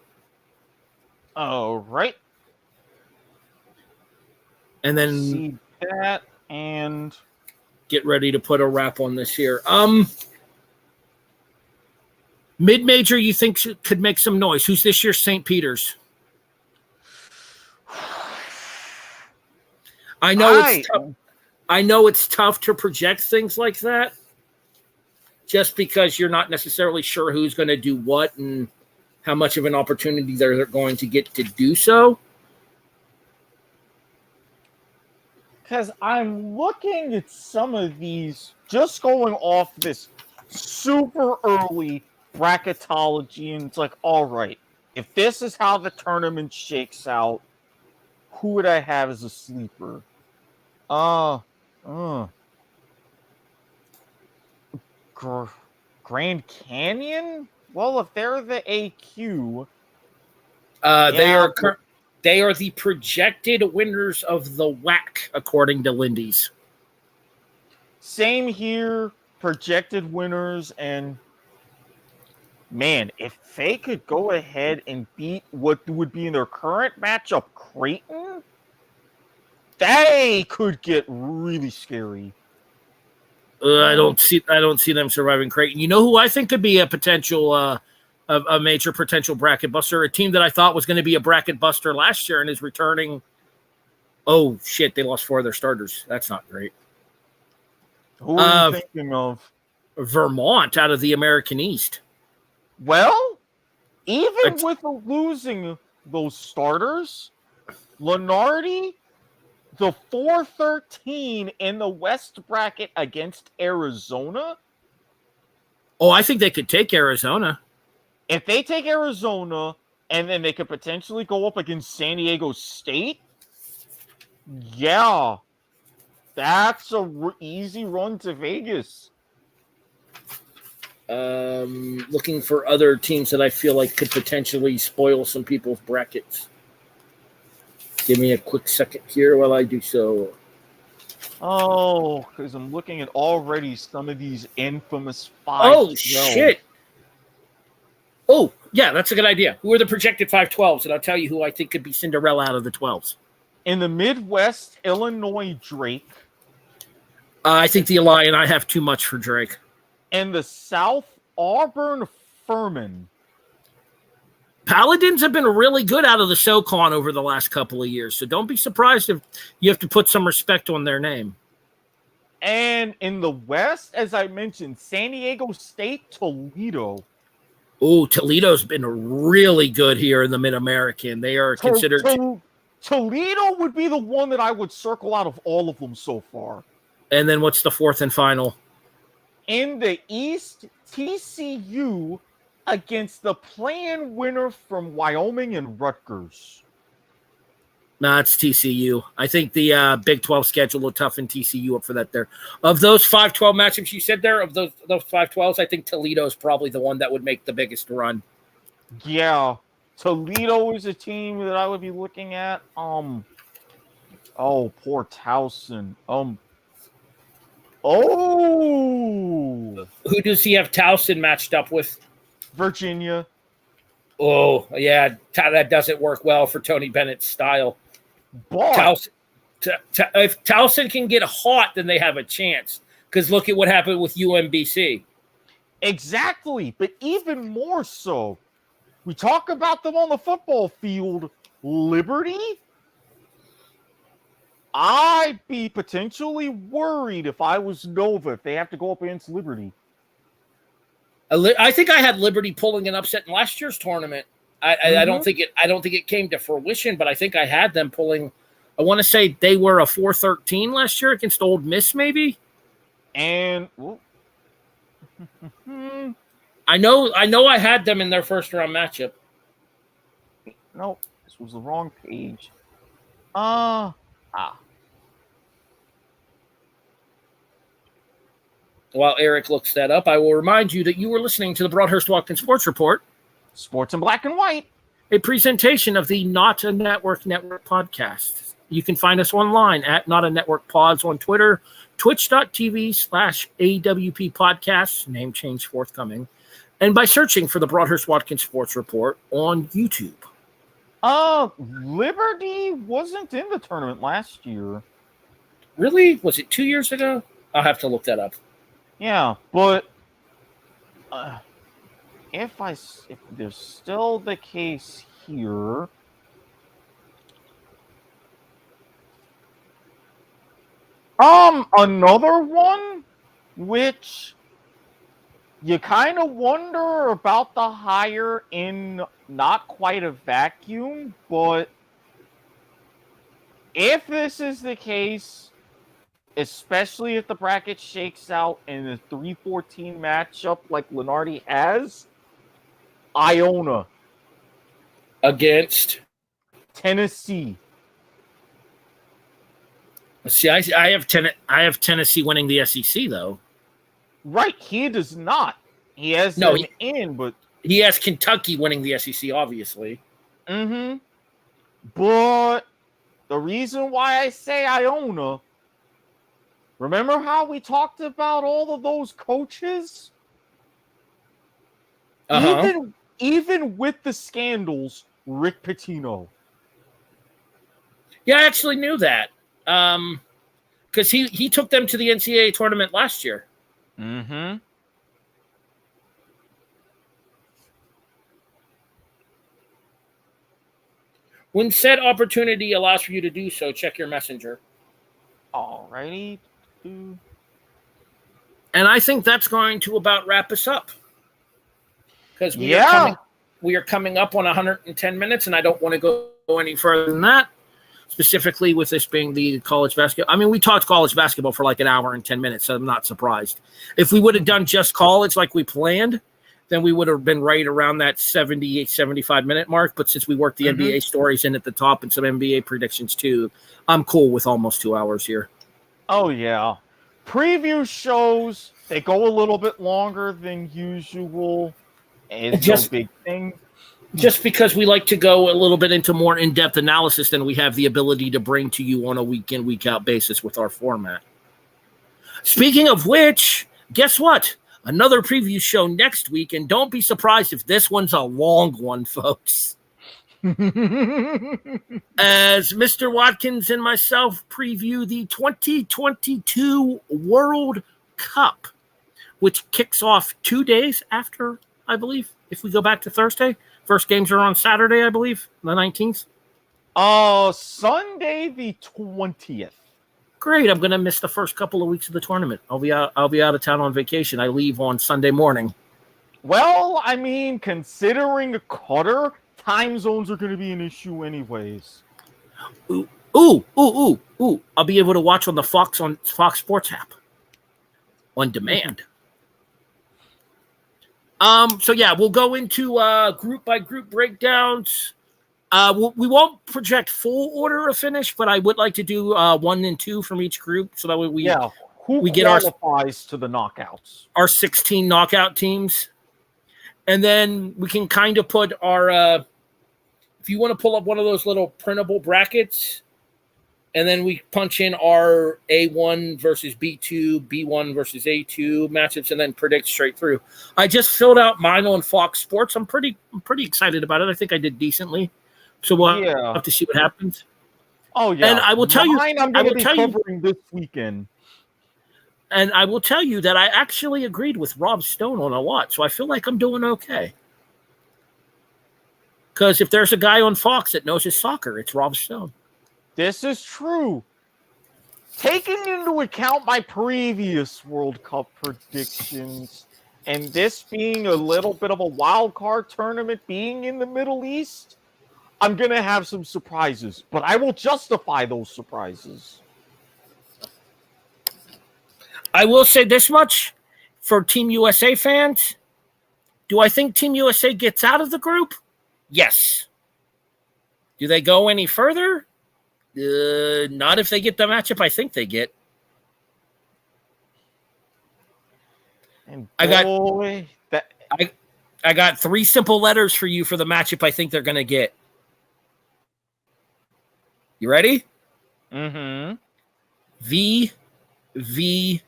All right. And then see that and get ready to put a wrap on this here. Mid-major, you think could make some noise? Who's this year's St. Peter's? I know it's tough. I know it's tough to project things like that, just because you're not necessarily sure who's going to do what and how much of an opportunity they're going to get to do so. Because I'm looking at some of these, just going off this super early bracketology, and it's like, all right, if this is how the tournament shakes out, who would I have as a sleeper? Grand Canyon? Well, if they're the AQ, they are the projected winners of the WAC, according to Lindy's. Same here, projected winners, and man, if they could go ahead and beat what would be in their current matchup, Creighton, they could get really scary. I don't see them surviving Creighton. You know who I think could be a potential, a major potential bracket buster? A team that I thought was going to be a bracket buster last year and is returning. Oh shit! They lost 4 of their starters. That's not great. Who are you thinking of? Vermont out of the American East. Well, even with losing those starters, Lenardi, the 4-13 in the West bracket against Arizona. Oh, I think they could take Arizona. If they take Arizona, and then they could potentially go up against San Diego State, yeah, that's a easy run to Vegas. Looking for other teams that I feel like could potentially spoil some people's brackets. Give me a quick second here while I do so. Oh, because I'm looking at already some of these infamous 5. Oh, shit. Oh, yeah, that's a good idea. Who are the projected 5-12s? And I'll tell you who I think could be Cinderella out of the 12s. In the Midwest, Illinois, Drake. I think the Illini have too much for Drake. In the South, Auburn, Furman. Paladins have been really good out of the SoCon over the last couple of years, so don't be surprised if you have to put some respect on their name. And in the West, as I mentioned, San Diego State, Toledo. Oh, Toledo's been really good here in the Mid-American. They are considered... Toledo would be the one that I would circle out of all of them so far. And then what's the fourth and final? In the East, TCU against the play-in winner from Wyoming and Rutgers. Nah, it's TCU. I think the Big 12 schedule will toughen TCU up for that there. Of those 5-12 matchups you said there, of those 5-12s, I think Toledo is probably the one that would make the biggest run. Yeah. Toledo is a team that I would be looking at. Oh, poor Towson. Who does he have Towson matched up with? Virginia. Oh, yeah, that doesn't work well for Tony Bennett's style. But if Towson can get hot, then they have a chance. Because look at what happened with UMBC. Exactly, but even more so, we talk about them on the football field. Liberty? I'd be potentially worried if I was Nova if they have to go up against Liberty. I think I had Liberty pulling an upset in last year's tournament. I don't think it came to fruition, but I think I had them pulling. I want to say they were a 4-13 last year against Ole Miss, maybe. And I know I had them in their first round matchup. No, this was the wrong page. While Erik looks that up, I will remind you that you were listening to the Broadhurst-Watkins Sports Report. Sports in black and white. A presentation of the Not a Network podcast. You can find us online at Not a Network Pods on Twitter, twitch.tv/AWP Podcasts, name change forthcoming, and by searching for the Broadhurst-Watkins Sports Report on YouTube. Liberty wasn't in the tournament last year. Really? Was it 2 years ago? I'll have to look that up. Yeah, but if there's still the case here, another one which you kind of wonder about the hire in not quite a vacuum, but if this is the case, especially if the bracket shakes out in a 3-14 matchup like Lenardi has, Iona against Tennessee. See, I have Tennessee winning the SEC though. Right, he does not. He has them in, but he has Kentucky winning the SEC, obviously. Mm-hmm. But the reason why I say Iona, remember how we talked about all of those coaches? Even with the scandals, Rick Pitino. Yeah, I actually knew that. Because he took them to the NCAA tournament last year. Mm-hmm. When said opportunity allows for you to do so, check your messenger. Alrighty. And I think that's going to about wrap us up. Because we are coming up on 110 minutes, and I don't want to go any further than that. Specifically with this being the college basketball. I mean, we talked college basketball for like an hour and 10 minutes, so I'm not surprised. If we would have done just college like we planned, then we would have been right around that 78, 75-minute mark. But since we worked the NBA stories in at the top and some NBA predictions too, I'm cool with almost 2 hours here. Oh, yeah. Preview shows, they go a little bit longer than usual. It's no big thing. Just because we like to go a little bit into more in-depth analysis than we have the ability to bring to you on a week-in, week-out basis with our format. Speaking of which, guess what? another preview show next week, and don't be surprised if this one's a long one, folks. As Mr. Watkins and myself preview the 2022 World Cup, which kicks off 2 days after, I believe, if we go back to Thursday. First games are on Saturday, I believe, the 19th. Sunday the 20th. Great. I'm going to miss the first couple of weeks of the tournament. I'll be out of town on vacation. I leave on Sunday morning. Well, I mean, considering Qatar, time zones are going to be an issue anyways. Ooh. I'll be able to watch on the Fox Sports app on demand. So yeah, we'll go into group by group breakdowns. We won't project full order of finish, but I would like to do 1 and 2 from each group, so that way we get qualifies to the knockouts. Our 16 knockout teams, and then we can kind of put our. If you want to pull up one of those little printable brackets, and then we punch in our A1 versus B2, B1 versus A2 matchups, and then predict straight through. I just filled out mine on Fox Sports. I'm pretty excited about it. I think I did decently. So we'll have to see what happens. Oh yeah, and I will tell I'm going to be covering this weekend. And I will tell you that I actually agreed with Rob Stone on a lot, so I feel like I'm doing okay. Because if there's a guy on Fox that knows his soccer, it's Rob Stone. This is true. Taking into account my previous World Cup predictions, and this being a little bit of a wild card tournament being in the Middle East, I'm going to have some surprises, but I will justify those surprises. I will say this much for Team USA fans. Do I think Team USA gets out of the group? Yes. Do they go any further? Not if they get the matchup I think they get. And I got 3 simple letters for you for the matchup I think they're going to get. You ready? Mm-hmm. VVD.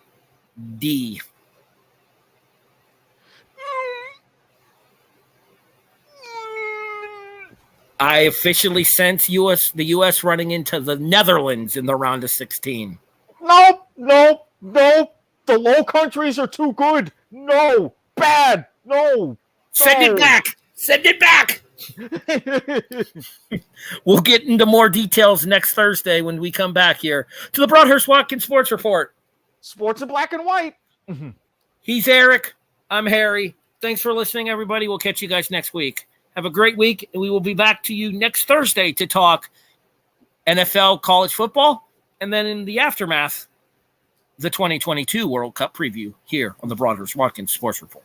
I officially sense the U.S. running into the Netherlands in the round of 16. Nope. The Low Countries are too good. No. Bad. No. Send it back. We'll get into more details next Thursday when we come back here to the Broadhurst-Watkins Sports Report. Sports in black and white. He's Erik. I'm Harry. Thanks for listening, everybody. We'll catch you guys next week. Have a great week, and we will be back to you next Thursday to talk NFL college football, and then in the aftermath, the 2022 World Cup preview here on the Broadhurst-Watkins Sports Report.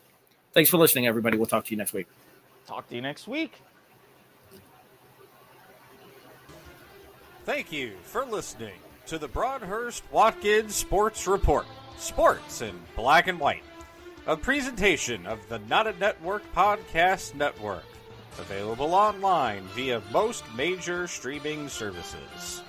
Thanks for listening, everybody. We'll talk to you next week. Talk to you next week. Thank you for listening to the Broadhurst-Watkins Sports Report. Sports in black and white. A presentation of the Not a Network Podcast Network. Available online via most major streaming services.